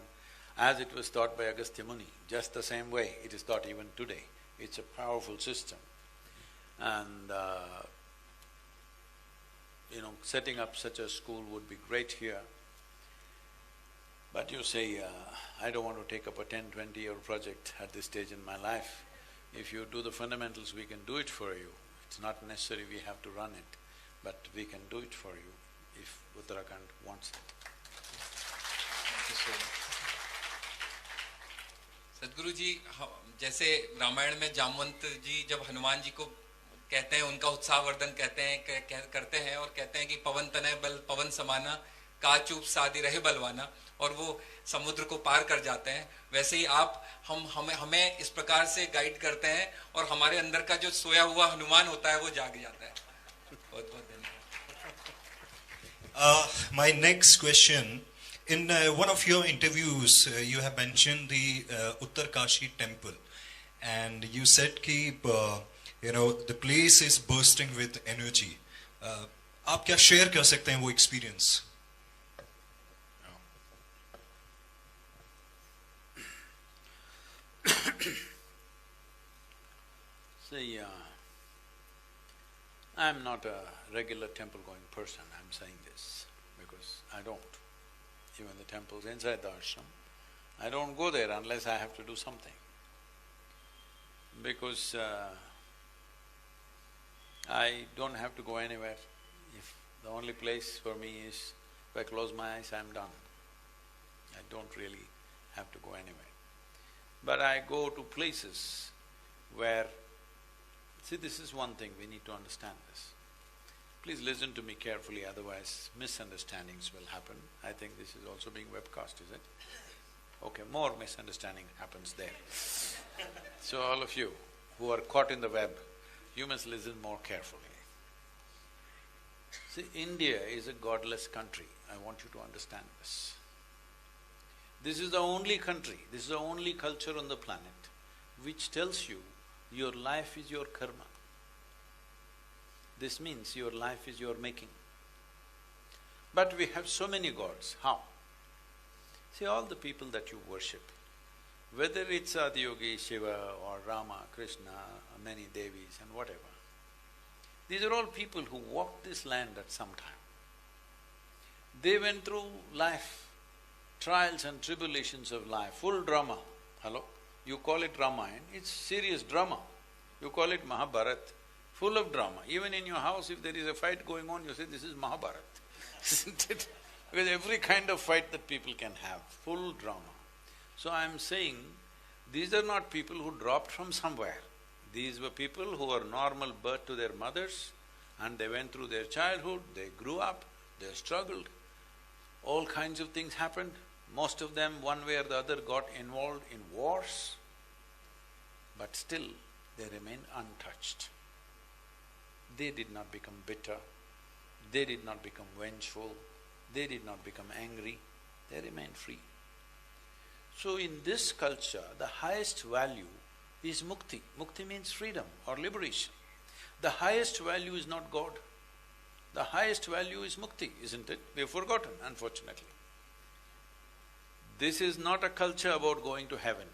as it was taught by Agastya Muni, just the same way it is taught even today. It's a powerful system. And setting up such a school would be great here. But you say, I don't want to take up a 10, 20-year project at this stage in my life. If you do the fundamentals, we can do it for you. It's not necessary we have to run it, but we can do it for you if Uttarakhand wants it. सदगुरु जी, जैसे रामायण में जामवंत जी जब हनुमान जी को कहते हैं, उनका उत्साहवर्धन करते हैं और कहते हैं कि पवन तनय बल पवन समाना, का चूप सादी रहे बलवाना, और वो समुद्र को पार कर जाते हैं, वैसे ही आप हमें इस प्रकार से गाइड करते हैं और हमारे अंदर का जो सोया हुआ हनुमान होता है वो जाग जाता है। बहुत बहुत धन्यवाद। My next question, in one of your interviews, you have mentioned the Uttarkashi temple, and you said कि the place is bursting with energy. आप क्या शेयर कर सकते हैं वो experience? See, I'm not a regular temple-going person, I'm saying this, because I don't. Even the temples inside the ashram, I don't go there unless I have to do something. Because I don't have to go anywhere. If the only place for me is, if I close my eyes, I'm done. I don't really have to go anywhere. But I go to places where… See, this is one thing, we need to understand this. Please listen to me carefully, otherwise misunderstandings will happen. I think this is also being webcast, is it? Okay, more misunderstanding happens there. So all of you who are caught in the web, you must listen more carefully. See, India is a godless country, I want you to understand this. This is the only country, this is the only culture on the planet which tells you your life is your karma. This means your life is your making. But we have so many gods, how? See, all the people that you worship, whether it's Adiyogi, Shiva or Rama, Krishna, or many Devis and whatever, these are all people who walked this land at some time. They went through life, trials and tribulations of life, full drama. Hello? You call it Ramayana, it's serious drama. You call it Mahabharata, full of drama. Even in your house, if there is a fight going on, you say, this is Mahabharata, isn't it? Because every kind of fight that people can have, full drama. So I'm saying, these are not people who dropped from somewhere. These were people who were normal birth to their mothers, and they went through their childhood, they grew up, they struggled. All kinds of things happened. Most of them, one way or the other, got involved in wars, but still they remained untouched. They did not become bitter, they did not become vengeful, they did not become angry, they remained free. So in this culture, the highest value is mukti. Mukti means freedom or liberation. The highest value is not God. The highest value is mukti, isn't it? We have forgotten, unfortunately. This is not a culture about going to heaven.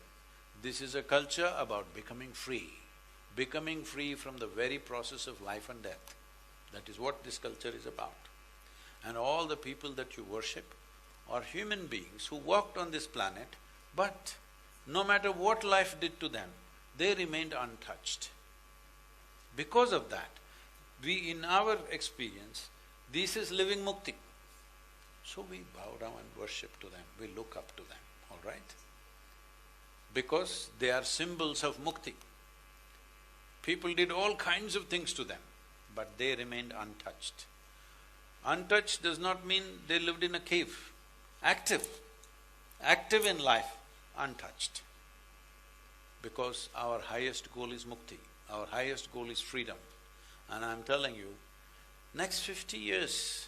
This is a culture about becoming free from the very process of life and death. That is what this culture is about. And all the people that you worship are human beings who walked on this planet, but no matter what life did to them, they remained untouched. Because of that, we, in our experience, this is living mukti. So we bow down and worship to them, we look up to them, all right? Because they are symbols of mukti. People did all kinds of things to them, but they remained untouched. Untouched does not mean they lived in a cave. Active in life, untouched. Because our highest goal is mukti, our highest goal is freedom. And I'm telling you, next 50 years,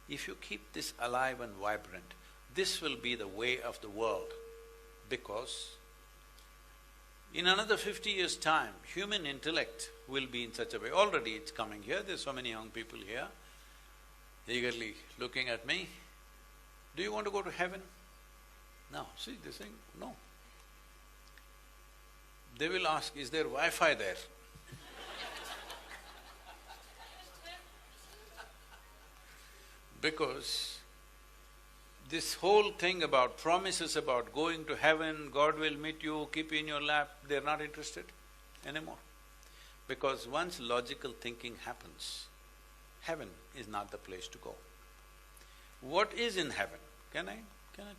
if you keep this alive and vibrant, this will be the way of the world, because in another 50 years' time, human intellect will be in such a way. Already it's coming here, there's so many young people here, eagerly looking at me. Do you want to go to heaven? No, see, they're saying, no. They will ask, is there Wi-Fi there? Because this whole thing about promises about going to heaven, God will meet you, keep you in your lap, they're not interested anymore. Because once logical thinking happens, heaven is not the place to go. What is in heaven? Can I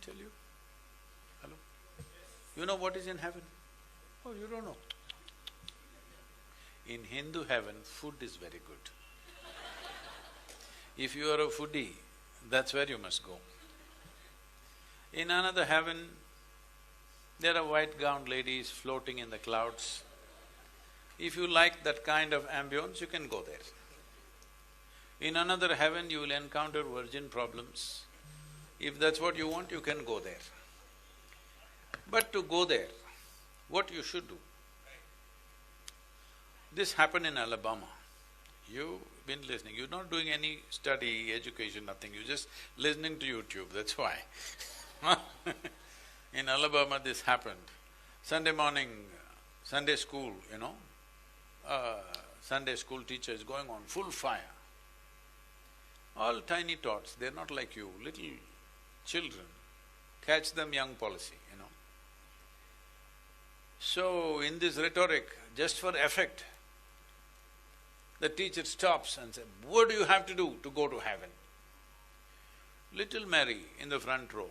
tell you? Hello? You know what is in heaven? Oh, you don't know. In Hindu heaven, food is very good. If you are a foodie, that's where you must go. In another heaven, there are white-gowned ladies floating in the clouds. If you like that kind of ambience, you can go there. In another heaven, you will encounter virgin problems. If that's what you want, you can go there. But to go there, what you should do? This happened in Alabama. been listening. You're not doing any study, education, nothing, you're just listening to YouTube, that's why. In Alabama this happened. Sunday morning, Sunday school, Sunday school teacher is going on full fire. All tiny tots, they're not like you, little children. Catch them young policy, So, in this rhetoric, just for effect, the teacher stops and says, "What do you have to do to go to heaven?" Little Mary in the front row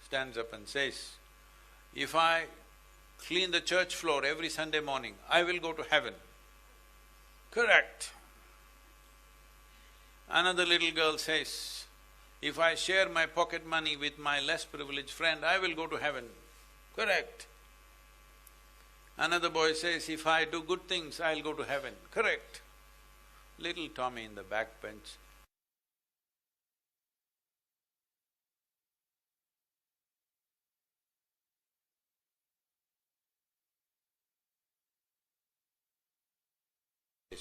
stands up and says, "If I clean the church floor every Sunday morning, I will go to heaven." Correct. Another little girl says, "If I share my pocket money with my less privileged friend, I will go to heaven." Correct. Another boy says, "If I do good things, I'll go to heaven." Correct. Little Tommy in the back bench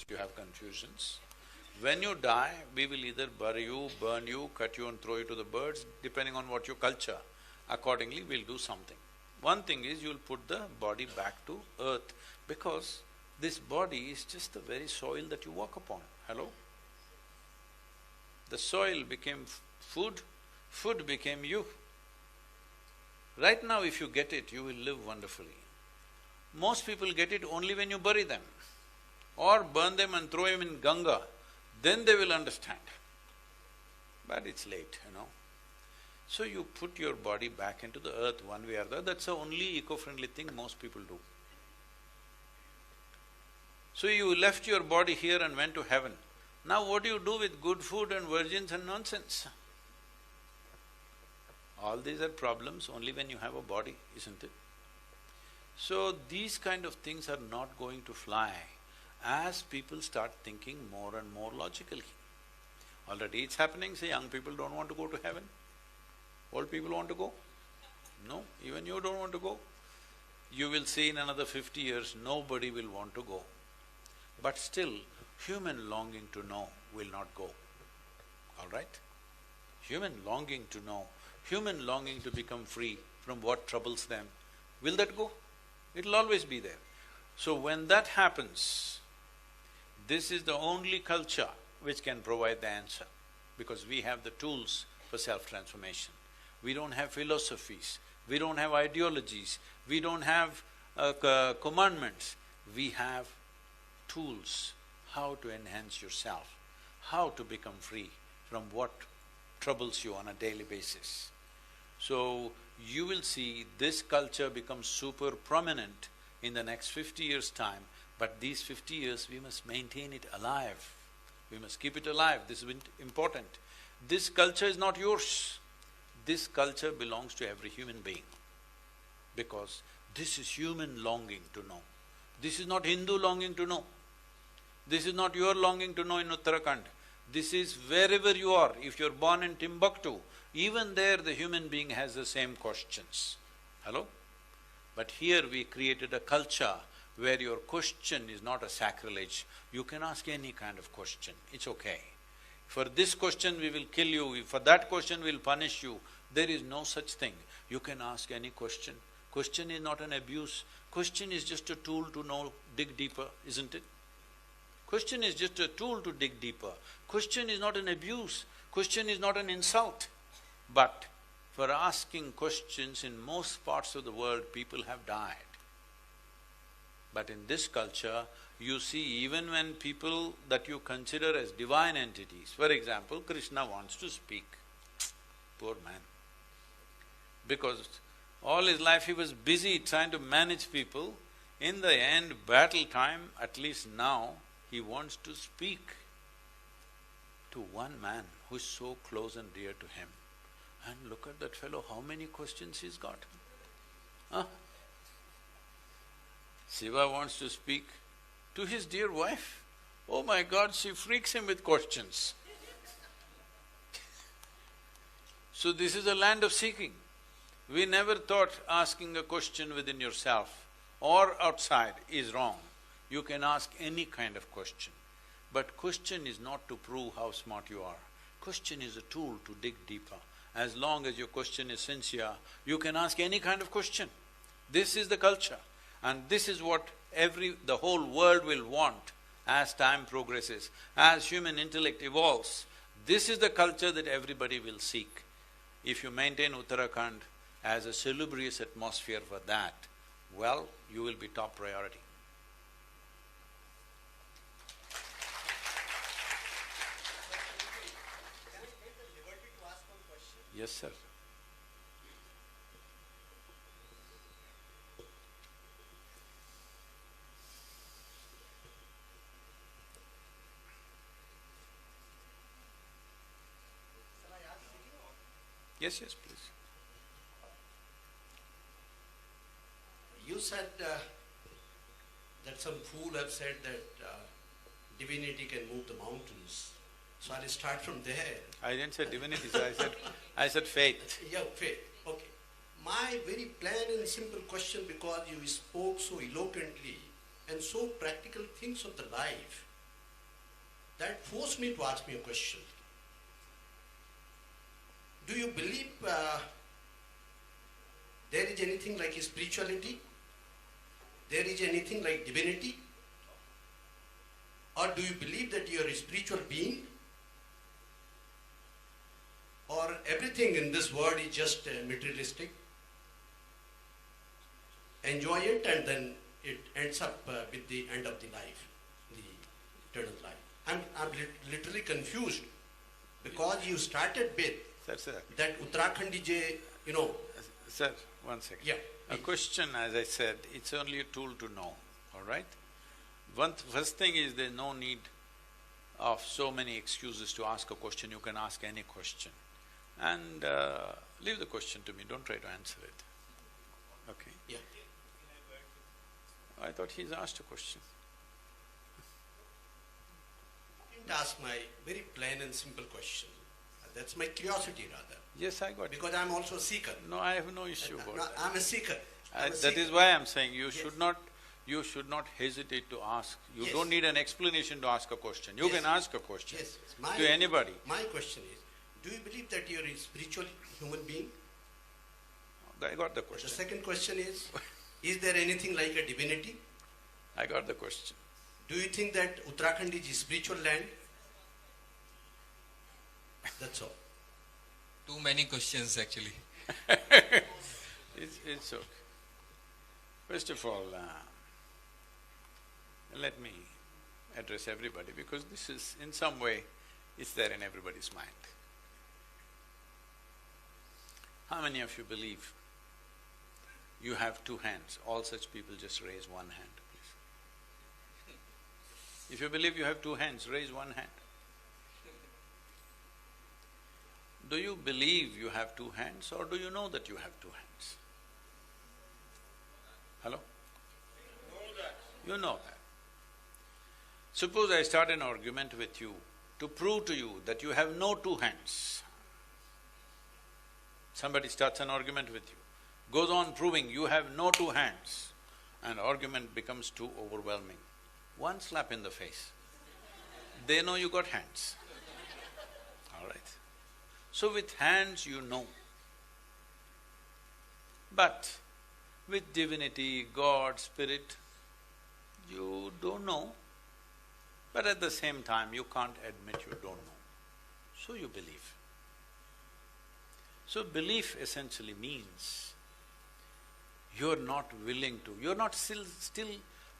you have confusions. When you die, we will either bury you, burn you, cut you and throw you to the birds, depending on what your culture. Accordingly, we'll do something. One thing is, you'll put the body back to earth, because this body is just the very soil that you walk upon. Hello? The soil became food, food became you. Right now, if you get it, you will live wonderfully. Most people get it only when you bury them or burn them and throw them in Ganga, then they will understand. But it's late, So you put your body back into the earth one way or the other, that's the only eco-friendly thing most people do. So you left your body here and went to heaven. Now what do you do with good food and virgins and nonsense? All these are problems only when you have a body, isn't it? So these kind of things are not going to fly as people start thinking more and more logically. Already it's happening, say young people don't want to go to heaven. Old people want to go? No, even you don't want to go. You will see in another 50 years, nobody will want to go. But still, human longing to know will not go, all right? Human longing to know, human longing to become free from what troubles them, will that go? It'll always be there. So when that happens, this is the only culture which can provide the answer, because we have the tools for self-transformation. We don't have philosophies, we don't have ideologies, we don't have commandments, we have tools how to enhance yourself, how to become free from what troubles you on a daily basis. So, you will see this culture become super prominent in the next 50 years' time, but these 50 years we must maintain it alive. We must keep it alive, this is important. This culture is not yours. This culture belongs to every human being, because this is human longing to know. This is not Hindu longing to know. This is not your longing to know in Uttarakhand. This is wherever you are. If you're born in Timbuktu, even there the human being has the same questions. Hello? But here we created a culture where your question is not a sacrilege. You can ask any kind of question, it's okay. For this question we will kill you, for that question we'll punish you. There is no such thing. You can ask any question. Question is not an abuse. Question is just a tool to know, dig deeper, isn't it? Question is just a tool to dig deeper. Question is not an abuse. Question is not an insult. But for asking questions in most parts of the world, people have died. But in this culture, you see even when people that you consider as divine entities, for example, Krishna wants to speak, poor man. Because all his life he was busy trying to manage people, in the end, battle time, at least now, he wants to speak to one man who is so close and dear to him. And look at that fellow, how many questions he's got. Huh? Shiva wants to speak to his dear wife. Oh my God, she freaks him with questions. So this is a land of seeking. We never thought asking a question within yourself or outside is wrong. You can ask any kind of question. But question is not to prove how smart you are. Question is a tool to dig deeper. As long as your question is sincere, you can ask any kind of question. This is the culture, and this is what the whole world will want as time progresses, as human intellect evolves. This is the culture that everybody will seek. If you maintain Uttarakhand as a salubrious atmosphere for that, well, you will be top priority. Can I take the liberty to ask one question? Yes, sir. Shall I ask sitting or? Yes, yes, please. You said that some fool have said that divinity can move the mountains. So I'll start from there. I didn't say divinity, sir, I said faith. Yeah, faith. Okay. My very plain and simple question, because you spoke so eloquently and so practical things of the life, that forced me to ask me a question. Do you believe there is anything like spirituality? There is anything like divinity? Or do you believe that you are a spiritual being? Or everything in this world is just materialistic? Enjoy it and then it ends up with the end of the life, the eternal life. I'm literally confused, because you started with Sir. that Uttarakhand is a, Sir, one second. Yeah, A please. question, as I said, it's only a tool to know, all right? First thing is there's no need of so many excuses to ask a question, you can ask any question. And leave the question to me, don't try to answer it. Okay? Yeah. I thought he's asked a question. I didn't ask my very plain and simple question. That's my curiosity rather, Yes, I got it. because I'm also a seeker. No, I have no issue about No, that. I'm a seeker. That is why I'm saying you Yes. should not hesitate to ask. You Yes. don't need an explanation to ask a question. You Yes. can ask a question Yes, yes. to anybody. My question is, do you believe that you're a spiritual human being? I got the The question. second question is there anything like a divinity? I got the question. Do you think that Uttarakhand is a spiritual land? That's all. Too many questions actually. It's okay. First of all, let me address everybody, because this is, in some way, it's there in everybody's mind. How many of you believe you have two hands? All such people just raise one hand, please. If you believe you have two hands, raise one hand. Do you believe you have two hands, or do you know that you have two hands? Hello? You know that. Suppose I start an argument with you to prove to you that you have no two hands. Somebody starts an argument with you, goes on proving you have no two hands, and argument becomes too overwhelming. One slap in the face, they know you got hands, all right? So with hands you know. But with divinity, God, spirit, you don't know, but at the same time you can't admit you don't know, so you believe. So belief essentially means you're not willing to, you're not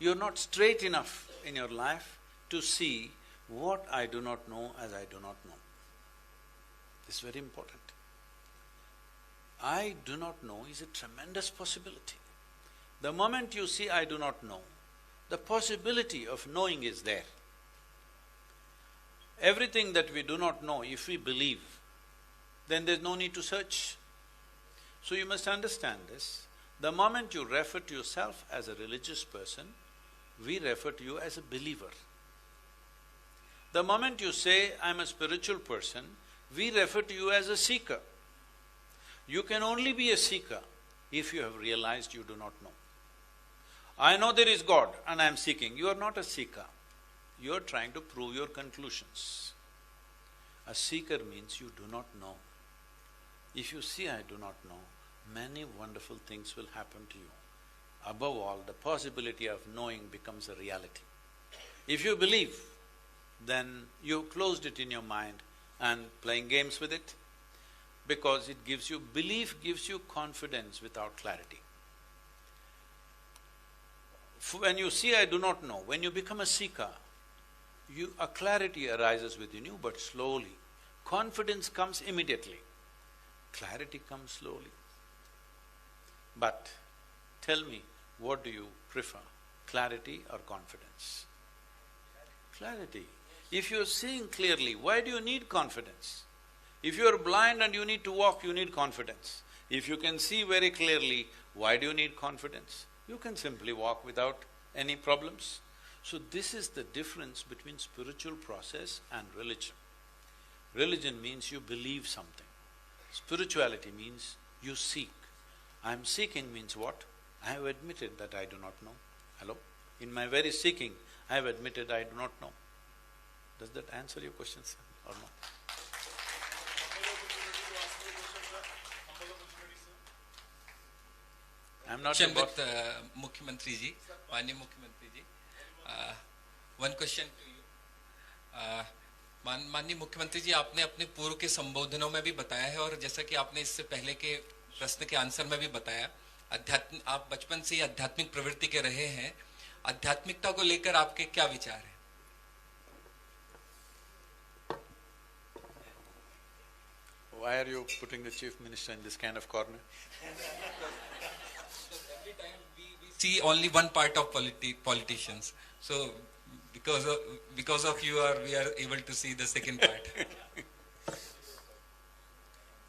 you're not straight enough in your life to see what I do not know as I do not know. This is very important. I do not know is a tremendous possibility. The moment you see I do not know, the possibility of knowing is there. Everything that we do not know, if we believe, then there's no need to search. So you must understand this. The moment you refer to yourself as a religious person, we refer to you as a believer. The moment you say, I'm a spiritual person, we refer to you as a seeker. You can only be a seeker if you have realized you do not know. I know there is God and I am seeking. You are not a seeker. you're trying to prove your conclusions. A seeker means you do not know. If you see I do not know, many wonderful things will happen to you. Above all, the possibility of knowing becomes a reality. If you believe, then you closed it in your mind and playing games with it, because it gives you… belief gives you confidence without clarity. When you see I do not know, when you become a seeker, a clarity arises within you, but slowly. Confidence comes immediately, clarity comes slowly. But tell me, what do you prefer, clarity or confidence? Clarity. If you're seeing clearly, why do you need confidence? If you're blind and you need to walk, you need confidence. If you can see very clearly, why do you need confidence? You can simply walk without any problems. So this is the difference between spiritual process and religion. Religion means you believe something. Spirituality means you seek. I'm seeking means what? I have admitted that I do not know. Hello? In my very seeking, I have admitted I do not know. Does that answer your question, sir, or not? I'm not Question about… with Mukhyamantri ji, माननीय मुख्यमंत्री जी, one question to you. माननीय मुख्यमंत्री जी, आपने अपने पूर्व के संबोधनों में भी बताया है और जैसा कि आपने इससे पहले के प्रश्न के आंसर में भी बताया, आप बचपन से ही आध्यात्मिक प्रवृत्ति के रहे हैं। आध्यात्मिकता को लेकर आपके क्या विचार हैं? Why are you putting the chief minister in this kind of corner? Every time we see only one part of politicians. So because of you, we are able to see the second part.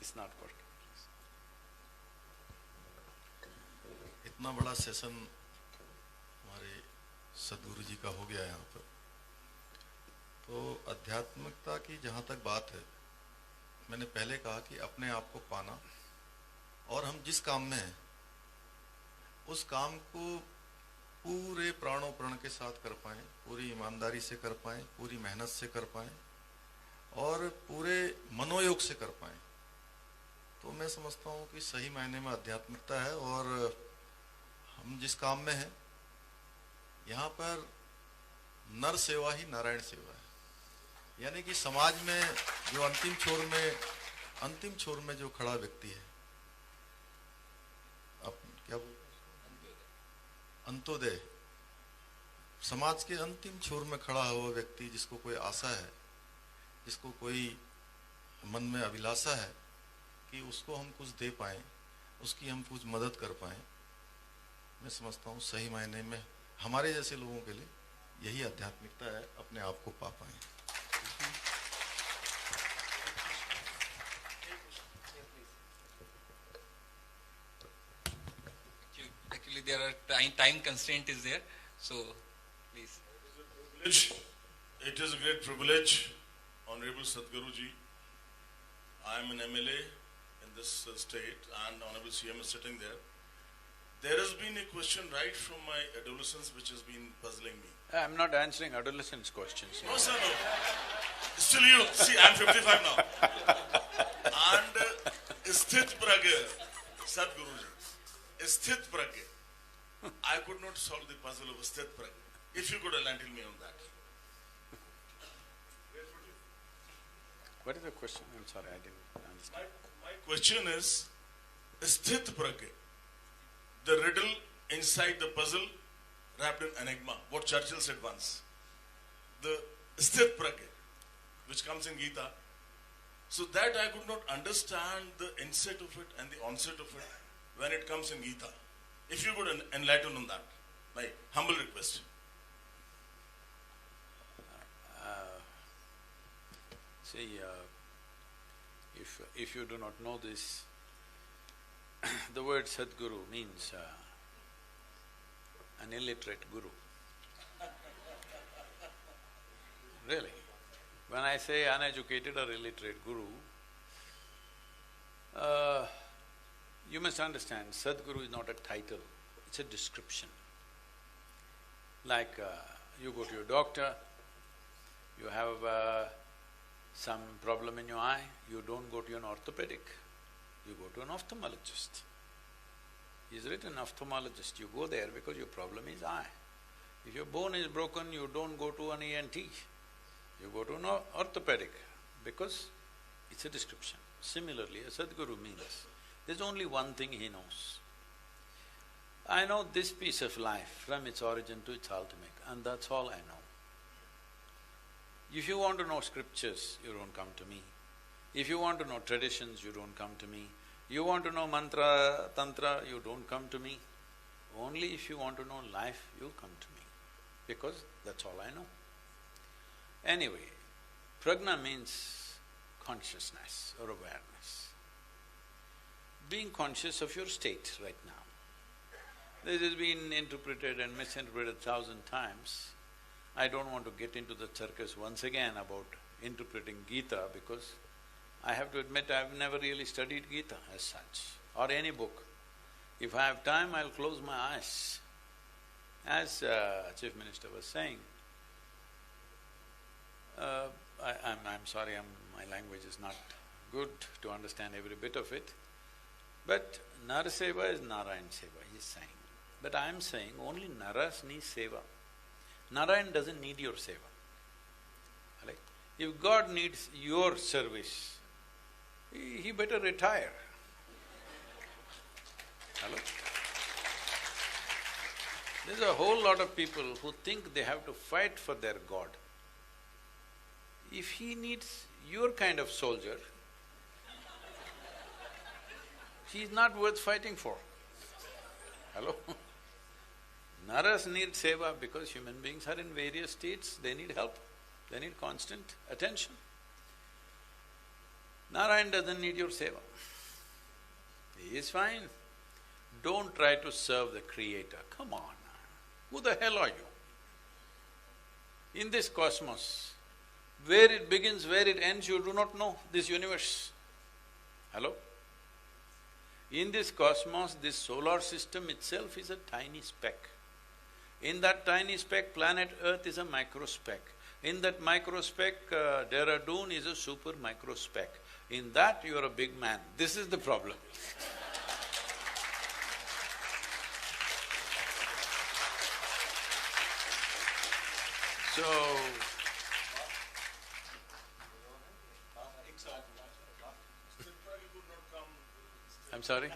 It's not working. इतना बड़ा session हमारे सदगुरु जी का हो गया यहाँ पर, तो आध्यात्मिकता की जहाँ तक बात है, मैंने पहले कहा कि अपने आप को पाना और हम जिस काम में हैं उस काम को पूरे प्राणों प्रण के साथ कर पाएं, पूरी ईमानदारी से कर पाएं, पूरी मेहनत से कर पाएं और पूरे मनोयोग से कर पाएं, तो मैं समझता हूँ कि सही मायने में आध्यात्मिकता है। और हम जिस काम में हैं यहाँ पर नर सेवा ही नारायण सेवा है, यानी कि समाज में जो अंतिम छोर में जो खड़ा व्यक्ति है, अब क्या अंत्योदय, समाज के अंतिम छोर में खड़ा हुआ व्यक्ति, जिसको कोई आशा है, जिसको कोई मन में अभिलाषा है कि उसको हम कुछ दे पाएं, उसकी हम कुछ मदद कर पाएं, मैं समझता हूँ सही मायने में हमारे जैसे लोगों के लिए यही आध्यात्मिकता है, अपने आप को पा पाएं। Actually, there are time constraint is there, so please. It is a great privilege, Honorable Sadhguru Ji. I am an MLA in this state, and Honorable CM is sitting there. There has been a question right from my adolescence which has been puzzling me. I'm not answering adolescents' questions. No, sir, no. Still you. See, I'm 55 now. And Sthit Pragya, Sadhguru Ji, Sthit Pragya. I could not solve the puzzle of Sthit Pragya. If you could enlighten me on that. What is the question? I'm sorry, I didn't understand. My question is, Sthit Pragya, the riddle inside the puzzle wrapped in enigma, what Churchill said once. The Sthit Pragya, which comes in Gita. So that I could not understand the inset of it and the onset of it when it comes in Gita. If you could enlighten on that, my humble request. If you do not know this, the word Sadhguru means an illiterate guru. Really. When I say uneducated or illiterate guru, you must understand, Sadhguru is not a title, it's a description. Like you go to your doctor, You have some problem in your eye, you don't go to an orthopedic, you go to an ophthalmologist. He's written ophthalmologist, you go there because your problem is eye. If your bone is broken, you don't go to an ENT, you go to an orthopedic because it's a description. Similarly, a Sadhguru means there's only one thing he knows. I know this piece of life from its origin to its ultimate, and that's all I know. If you want to know scriptures, you don't come to me. If you want to know traditions, you don't come to me. You want to know mantra, tantra, you don't come to me. Only if you want to know life, you come to me, because that's all I know. Anyway, prajna means consciousness or awareness. Being conscious of your state right now. This has been interpreted and misinterpreted 1,000 times. I don't want to get into the circus once again about interpreting Gita because I have to admit I've never really studied Gita as such, or any book. If I have time, I'll close my eyes. As Chief Minister was saying, I'm sorry, my language is not good to understand every bit of it, but Naraseva is Narayan Seva, he's saying. But I'm saying only Naras need Seva. Narayan doesn't need your seva. Right? If God needs your service, he better retire. Hello? There's a whole lot of people who think they have to fight for their God. If he needs your kind of soldier, he's not worth fighting for. Hello? Naras need seva because human beings are in various states, they need help, they need constant attention. Narayan doesn't need your seva. He is fine. Don't try to serve the Creator, come on. Who the hell are you? In this cosmos, where it begins, where it ends, you do not know this universe. Hello? In this cosmos, this solar system itself is a tiny speck. In that tiny speck, planet Earth is a microspeck. In that microspeck, Dehradun is a super microspeck. In that, you are a big man. This is the problem. So… I'm sorry?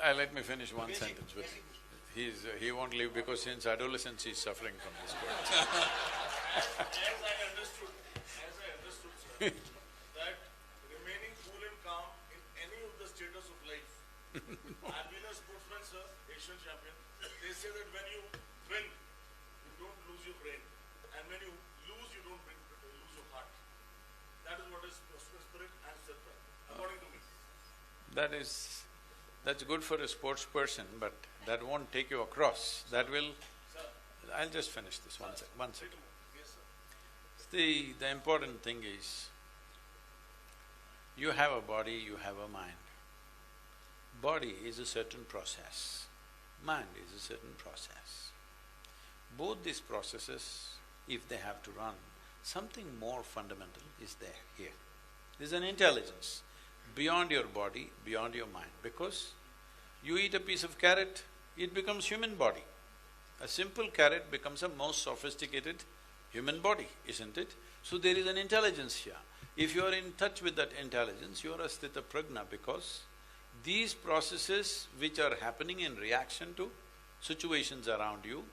I'll let me finish one sentence with he won't leave because since adolescence he's suffering from this quote. As I understood, sir, that remaining cool and calm in any of the status of life. I've been a sportsman, sir, Asian champion. They say that when you win, you don't lose your brain, and when you lose, you don't lose your heart. That is what is spirit and sattva, according to me. That's good for a sports person, but that won't take you across. That will… I'll just finish this one second. Yes, sir. The important thing is, you have a body, you have a mind. Body is a certain process, mind is a certain process. Both these processes, if they have to run, something more fundamental is there here. There's an intelligence beyond your body, beyond your mind, because you eat a piece of carrot, it becomes human body. A simple carrot becomes a most sophisticated human body, isn't it? So there is an intelligence here. If you are in touch with that intelligence, you are a sthita prajna because these processes which are happening in reaction to situations around you,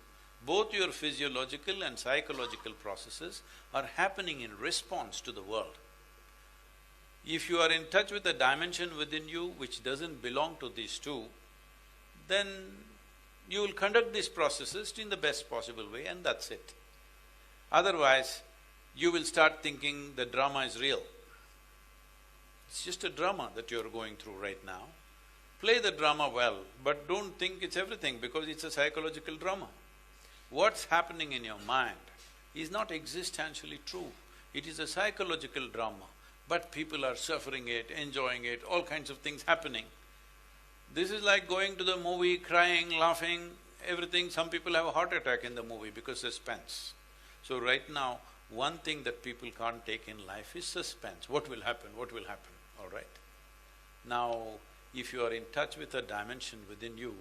both your physiological and psychological processes are happening in response to the world. If you are in touch with a dimension within you which doesn't belong to these two, then you will conduct these processes in the best possible way and that's it. Otherwise, you will start thinking the drama is real. It's just a drama that you're going through right now. Play the drama well, but don't think it's everything because it's a psychological drama. What's happening in your mind is not existentially true, it is a psychological drama, but people are suffering it, enjoying it, all kinds of things happening. This is like going to the movie, crying, laughing, everything. Some people have a heart attack in the movie because suspense. So right now, one thing that people can't take in life is suspense. What will happen, all right? Now, if you are in touch with a dimension within you,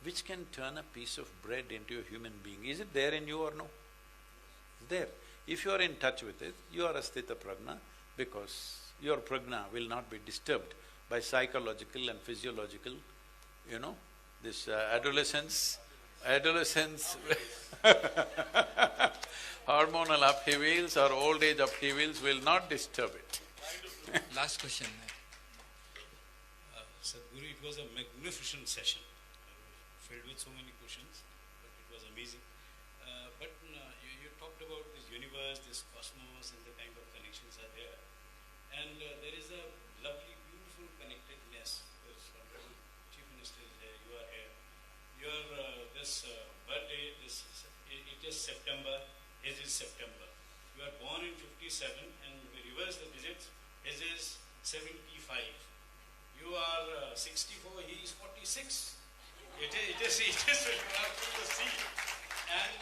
which can turn a piece of bread into a human being, is it there in you or no? It's there. If you are in touch with it, you are a sthita prajna, because your prajna will not be disturbed by psychological and physiological, this adolescence hormonal upheavals or old age upheavals will not disturb it. Last question. Sadhguru, it was a magnificent session, filled with so many questions, but it was amazing. You talked about this universe, this cosmos, and the kind of connections are there. And there is a lovely, beautiful connectedness, because Honorable Chief Minister is here, you are here. Your this birthday, it is September, his is September. You are born in 57, and we reverse the digits, his is 75. You are 64, he is 46. It is from the sea. And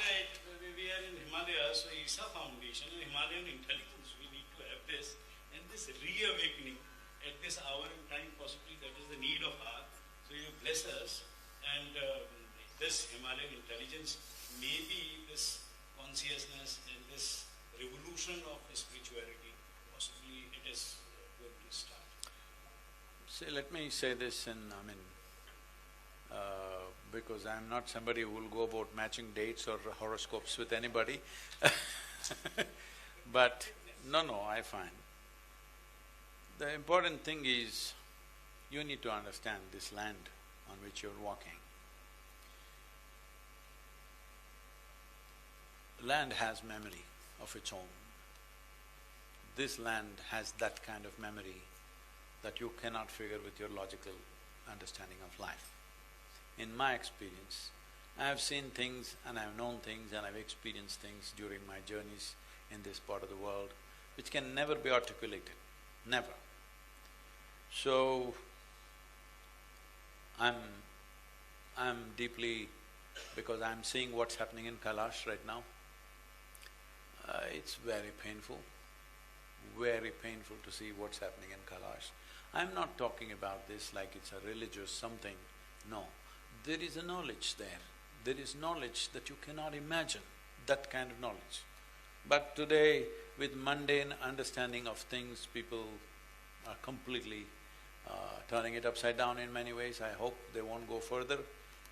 we are in Himalayas, so Isha Foundation and Himalayan intelligence, we need to have this. And this reawakening at this hour in time, possibly that is the need of our. So you bless us, and this Himalayan intelligence, maybe this consciousness and this revolution of spirituality, possibly it is going to start. See, let me say this because I'm not somebody who will go about matching dates or horoscopes with anybody but no, I find the important thing is you need to understand this land on which you're walking. Land has memory of its own. This land has that kind of memory that you cannot figure with your logical understanding of life. In my experience, I have seen things and I have known things and I've experienced things during my journeys in this part of the world which can never be articulated, never. So, I'm deeply… because I'm seeing what's happening in Kailash right now. It's very painful to see what's happening in Kailash. I'm not talking about this like it's a religious something, no. There is a knowledge there. There is knowledge that you cannot imagine, that kind of knowledge. But today, with mundane understanding of things, people are completely turning it upside down in many ways. I hope they won't go further,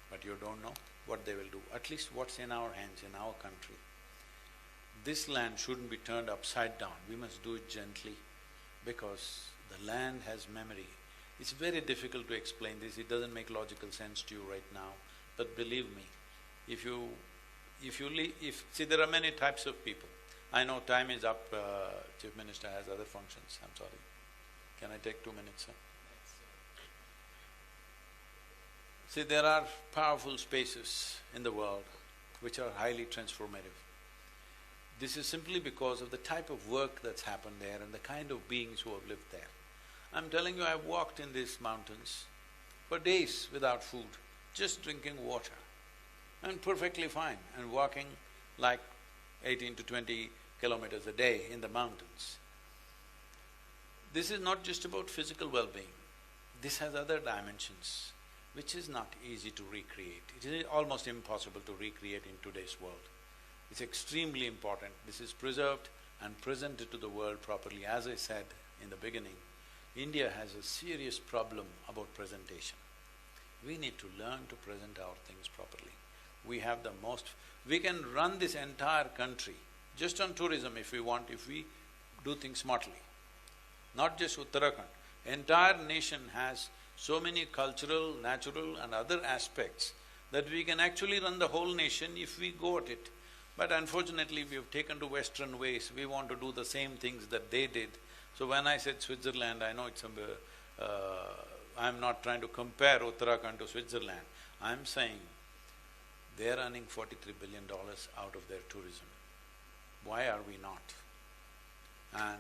but you don't know what they will do. At least what's in our hands, in our country. This land shouldn't be turned upside down. We must do it gently, because the land has memory. It's very difficult to explain this, it doesn't make logical sense to you right now, but believe me, see, there are many types of people. I know time is up, Chief Minister has other functions, I'm sorry. Can I take 2 minutes, sir? See, there are powerful spaces in the world which are highly transformative. This is simply because of the type of work that's happened there and the kind of beings who have lived there. I'm telling you, I've walked in these mountains for days without food, just drinking water, and perfectly fine, and walking like 18 to 20 kilometers a day in the mountains. This is not just about physical well-being, this has other dimensions which is not easy to recreate. It is almost impossible to recreate in today's world. It's extremely important. This is preserved and presented to the world properly. As I said in the beginning, India has a serious problem about presentation. We need to learn to present our things properly. We have the most… we can run this entire country just on tourism if we want, if we do things smartly. Not just Uttarakhand, entire nation has so many cultural, natural and other aspects that we can actually run the whole nation if we go at it. But unfortunately, we have taken to Western ways, we want to do the same things that they did. So when I said Switzerland, I know it's I'm not trying to compare Uttarakhand to Switzerland. I'm saying they're earning $43 billion out of their tourism. Why are we not? And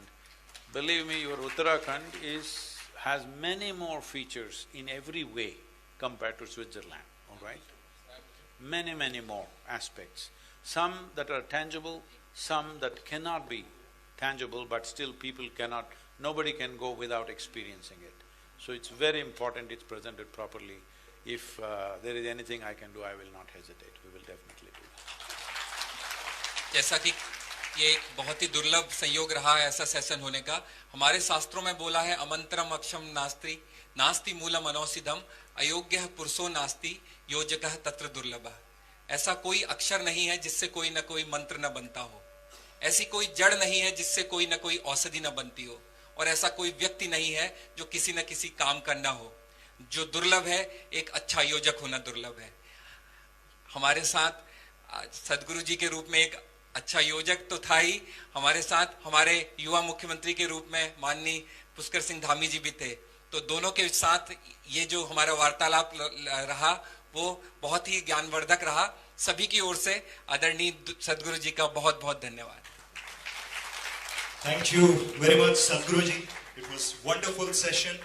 believe me, your Uttarakhand has many more features in every way compared to Switzerland, all right? Many, many more aspects. Some that are tangible, some that cannot be tangible, but still people cannot… nobody can go without experiencing it. So it's very important it's presented properly. If there is anything I can do, I will not hesitate, we will definitely do that. जैसा कि ये एक बहुत ही दुर्लभ संयोग रहा है ऐसा सेशन होने का, हमारे शास्त्रों में बोला है अमंत्रम अक्षम नास्ति नास्ति मूलम अनौषिधम अयोग्य पुरुषो नास्ति योजकः तत्र दुर्लभः। ऐसा कोई अक्षर नहीं है जिससे कोई न कोई मंत्र न बनता हो, ऐसी कोई जड़ नहीं है जिससे कोई न कोई औषधि न बनती हो, और ऐसा कोई व्यक्ति नहीं है जो किसी न किसी काम का न हो। जो दुर्लभ है, एक अच्छा योजक होना दुर्लभ है। हमारे साथ सदगुरु जी के रूप में एक अच्छा योजक तो था ही, हमारे साथ हमारे युवा मुख्यमंत्री के रूप में माननीय पुष्कर सिंह धामी जी भी थे। तो दोनों के साथ ये जो हमारा वार्तालाप रहा वो बहुत ही ज्ञानवर्धक रहा। सभी की ओर से आदरणीय सदगुरु जी का बहुत बहुत धन्यवाद। Thank you very much, Sadhguru ji. It was wonderful session.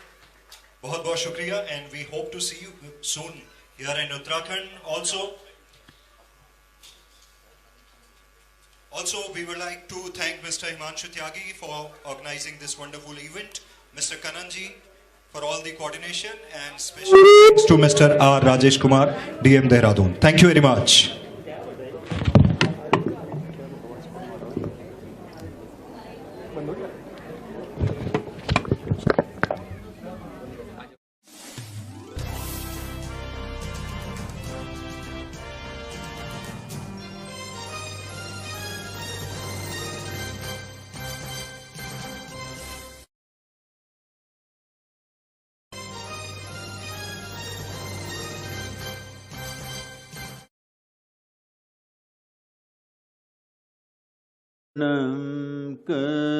बहुत बहुत शुक्रिया, and we hope to see you soon here in Uttarakhand also. Also, we would like to thank Mr. Himanshu Tyagi for organizing this wonderful event, Mr. Kananji for all the coordination, and special thanks to Mr. R. Rajesh Kumar, DM Dehradun. Thank you very much.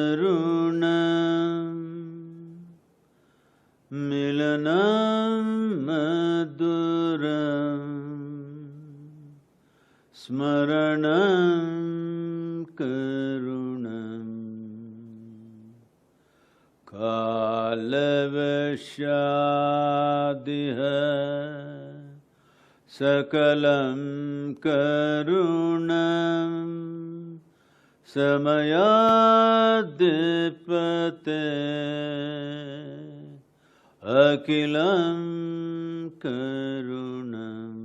Karunam Milanam Maduram Smaranam Karunam Kalavashadiha Sakalam Karunam Samayadipate Akilam Karunam.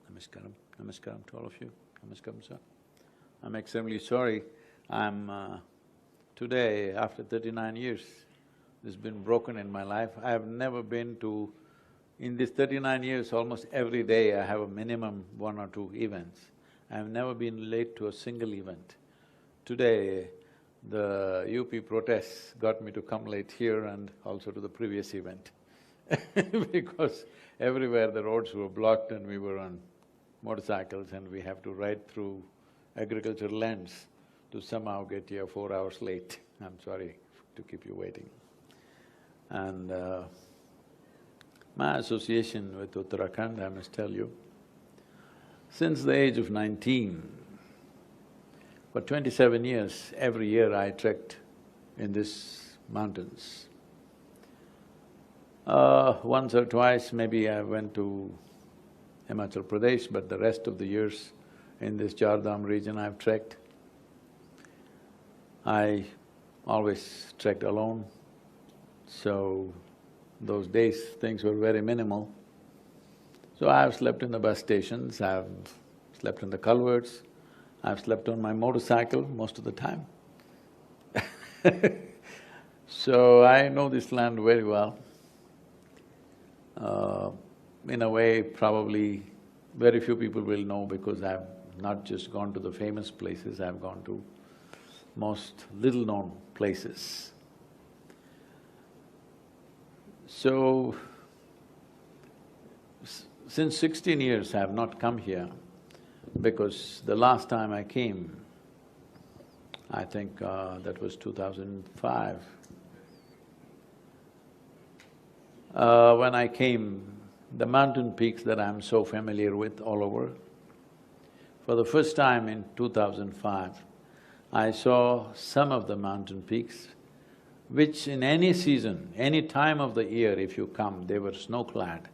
Namaskaram. Namaskaram to all of you. Namaskaram, sir. I'm extremely sorry. I'm today, after 39 years, this has been broken in my life. I have never been to… in these 39 years, almost every day I have a minimum 1 or 2 events. I have never been late to a single event. Today, the UP protests got me to come late here and also to the previous event because everywhere the roads were blocked and we were on motorcycles and we have to ride through agricultural lands to somehow get here 4 hours late. I'm sorry to keep you waiting. And my association with Uttarakhand, I must tell you, since the age of 19, for 27 years, every year I trekked in these mountains. Once or twice maybe I went to Himachal Pradesh, but the rest of the years in this Char Dham region I've trekked. I always trekked alone, so those days things were very minimal. So I've slept in the bus stations, I've slept in the culverts, I've slept on my motorcycle most of the time. So I know this land very well. In a way, probably very few people will know because I've not just gone to the famous places, I've gone to most little-known places. So, since 16 years I have not come here because the last time I came, I think that was 2005. When I came, the mountain peaks that I'm so familiar with all over, for the first time in 2005, I saw some of the mountain peaks which in any season, any time of the year if you come, they were snow-clad.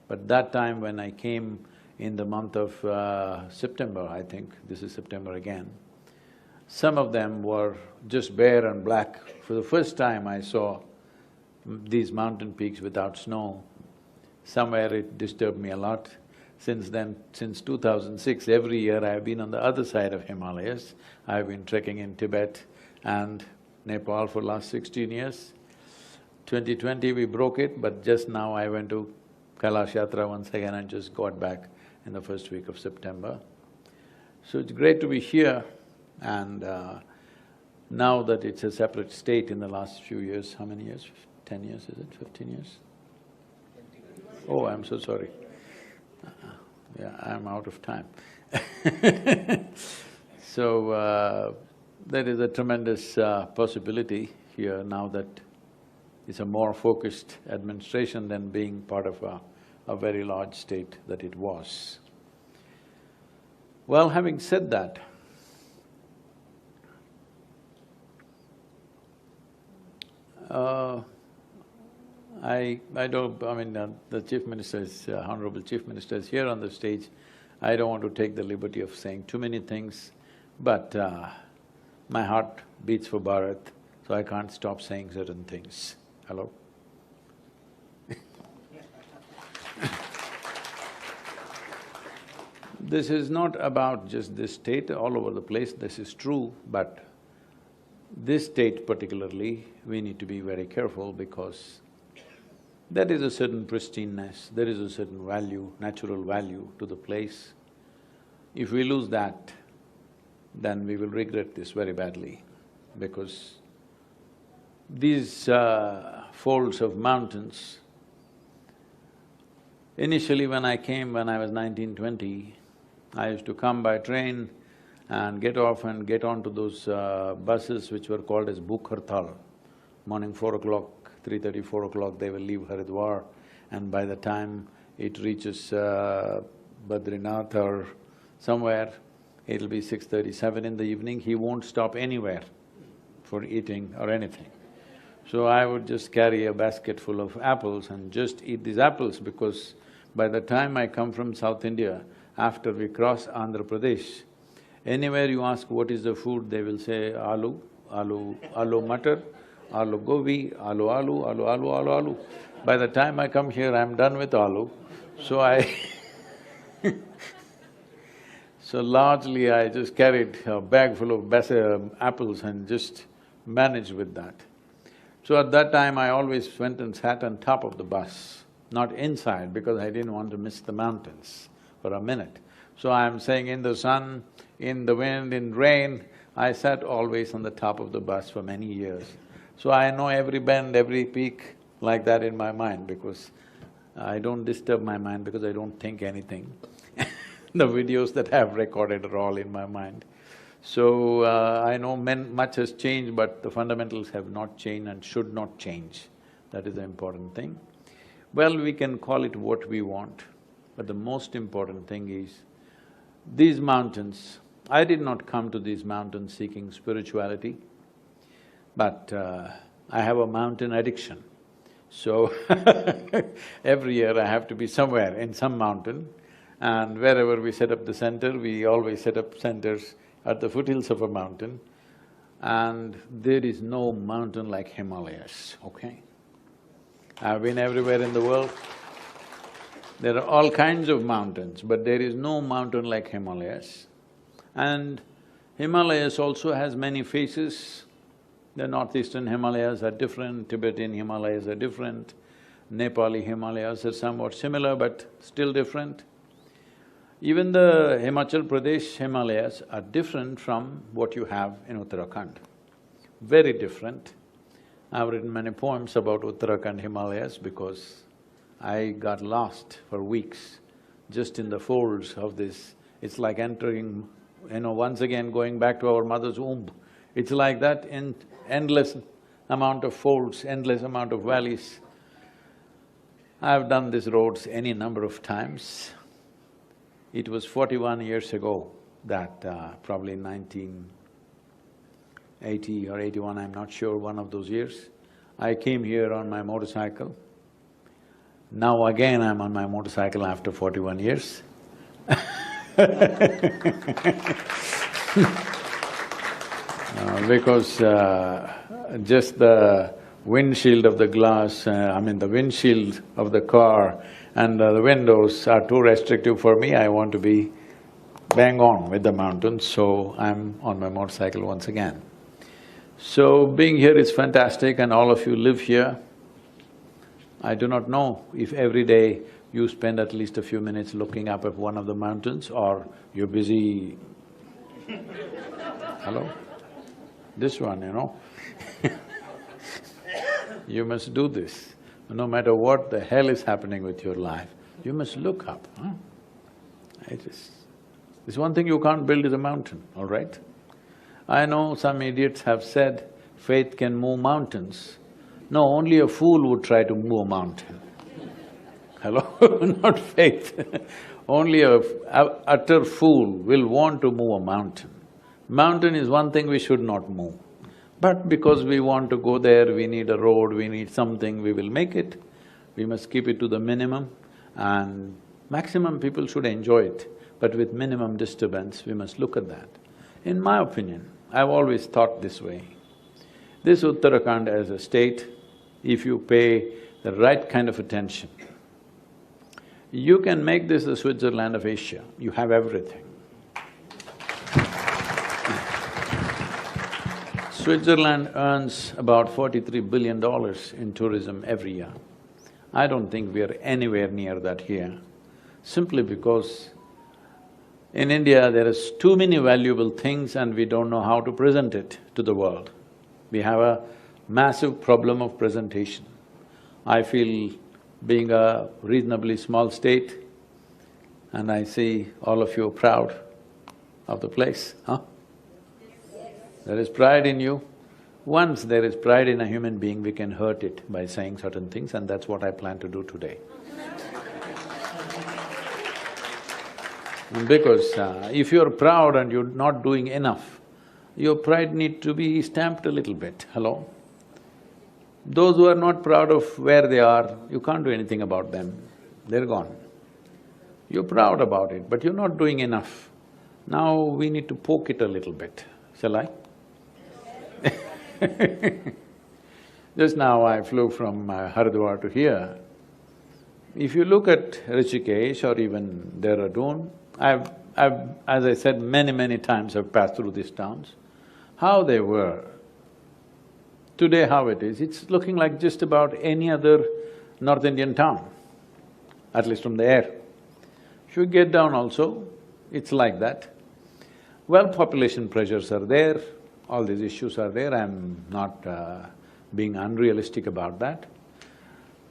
But that time when I came in the month of September, I think, this is September again, some of them were just bare and black. For the first time I saw these mountain peaks without snow. Somewhere it disturbed me a lot. Since then, since 2006, every year I have been on the other side of Himalayas. I have been trekking in Tibet and Nepal for last 16 years. 2020 we broke it, but just now I went to Kailash Yatra once again and just got back in the first week of September. So it's great to be here, and now that it's a separate state in the last few years, how many years? 10 years, is it? 15 years? Oh, I'm so sorry. Yeah, I'm out of time. So, there is a tremendous possibility here now that it's a more focused administration than being part of a very large state that it was. Well, having said that, the Chief Minister is… Honorable Chief Minister is here on the stage. I don't want to take the liberty of saying too many things, but my heart beats for Bharat, so I can't stop saying certain things. Hello? This is not about just this state, all over the place, this is true, but this state particularly, we need to be very careful because there is a certain pristineness, there is a certain value, natural value to the place. If we lose that, then we will regret this very badly, because these folds of mountains, initially when I came, when I was 19, 20, I used to come by train and get off and get onto those buses which were called as Bhuk Hartal. Morning 4 o'clock, 3:30, 4 o'clock, they will leave Haridwar, and by the time it reaches Badrinath or somewhere, it'll be 6:37 in the evening. He won't stop anywhere for eating or anything. So I would just carry a basket full of apples and just eat these apples, because by the time I come from South India, after we cross Andhra Pradesh, anywhere you ask what is the food, they will say aloo, aloo matar, aloo gobi, aloo, aloo. By the time I come here, I'm done with aloo, so so largely I just carried a bag full of apples and just managed with that. So at that time, I always went and sat on top of the bus, not inside, because I didn't want to miss the mountains for a minute. So I'm saying in the sun, in the wind, in rain, I sat always on the top of the bus for many years. So I know every bend, every peak like that in my mind, because I don't disturb my mind because I don't think anything. The videos that I have recorded are all in my mind. So, I know much has changed, but the fundamentals have not changed and should not change. That is the important thing. Well, we can call it what we want, but the most important thing is, these mountains, I did not come to these mountains seeking spirituality, but I have a mountain addiction. So every year I have to be somewhere in some mountain, and wherever we set up the center, we always set up centers at the foothills of a mountain, and there is no mountain like Himalayas, okay? I've been everywhere in the world. There are all kinds of mountains, but there is no mountain like Himalayas. And Himalayas also has many faces. The northeastern Himalayas are different, Tibetan Himalayas are different, Nepali Himalayas are somewhat similar but still different. Even the Himachal Pradesh Himalayas are different from what you have in Uttarakhand, very different. I've written many poems about Uttarakhand Himalayas because I got lost for weeks just in the folds of this. It's like entering, once again going back to our mother's womb. It's like that in endless amount of folds, endless amount of valleys. I've done these roads any number of times. It was 41 years ago that probably 1980 or 81, I'm not sure, one of those years, I came here on my motorcycle. Now again I'm on my motorcycle after 41 years. Because just the windshield of the glass, the windshield of the car and the windows are too restrictive for me. I want to be bang on with the mountains, so I'm on my motorcycle once again. So being here is fantastic and all of you live here. I do not know if every day you spend at least a few minutes looking up at one of the mountains or you're busy… Hello? This one, you know. You must do this. No matter what the hell is happening with your life, you must look up, huh? This one thing you can't build is a mountain, all right? I know some idiots have said faith can move mountains. No, only a fool would try to move a mountain. Hello? Not faith. Only a utter fool will want to move a mountain. Mountain is one thing we should not move. But because we want to go there, we need a road, we need something, we will make it. We must keep it to the minimum and maximum people should enjoy it. But with minimum disturbance, we must look at that. In my opinion, I've always thought this way. This Uttarakhand as a state, if you pay the right kind of attention, you can make this the Switzerland of Asia. You have everything. Switzerland earns about $43 billion in tourism every year. I don't think we are anywhere near that here, simply because in India there is too many valuable things and we don't know how to present it to the world. We have a massive problem of presentation. I feel being a reasonably small state and I see all of you proud of the place, huh? There is pride in you. Once there is pride in a human being, we can hurt it by saying certain things and that's what I plan to do today. Because if you're proud and you're not doing enough, your pride need to be stamped a little bit, hello? Those who are not proud of where they are, you can't do anything about them, they're gone. You're proud about it, but you're not doing enough. Now we need to poke it a little bit, shall I? Just now I flew from Haridwar to here. If you look at Rishikesh or even Dehradun, as I said many times, I've passed through these towns, how they were. Today how it is, it's looking like just about any other North Indian town, at least from the air. If you get down also, it's like that. Well, population pressures are there, all these issues are there, I'm not being unrealistic about that.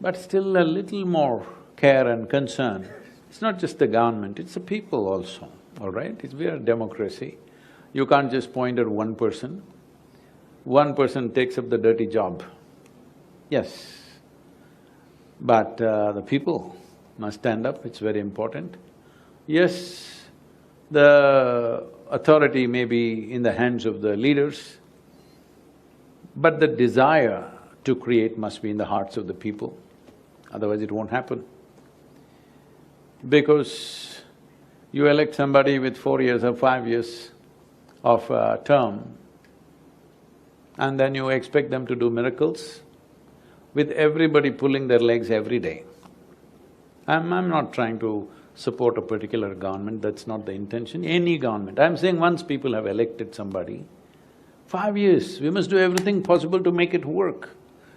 But still a little more care and concern. It's not just the government, it's the people also, all right? We are a democracy. You can't just point at one person. One person takes up the dirty job. Yes, but the people must stand up, it's very important. Yes, the authority may be in the hands of the leaders, but the desire to create must be in the hearts of the people, otherwise it won't happen. Because you elect somebody with 4 years or 5 years of term, and then you expect them to do miracles, with everybody pulling their legs every day. I'm not trying to support a particular government, that's not the intention, any government. I'm saying once people have elected somebody, 5 years, we must do everything possible to make it work.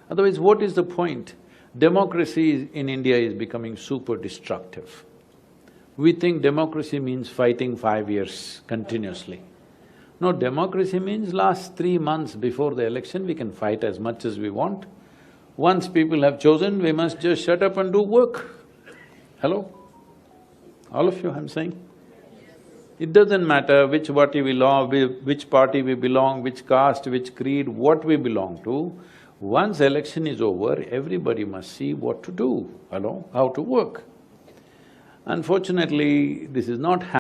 Otherwise, what is the point? Democracy in India is becoming super destructive. We think democracy means fighting 5 years continuously. No, democracy means last 3 months before the election, we can fight as much as we want. Once people have chosen, we must just shut up and do work. Hello? All of you, I'm saying? It doesn't matter which party we belong, which caste, which creed, what we belong to. Once election is over, everybody must see what to do, hello, how to work. Unfortunately, this is not happening.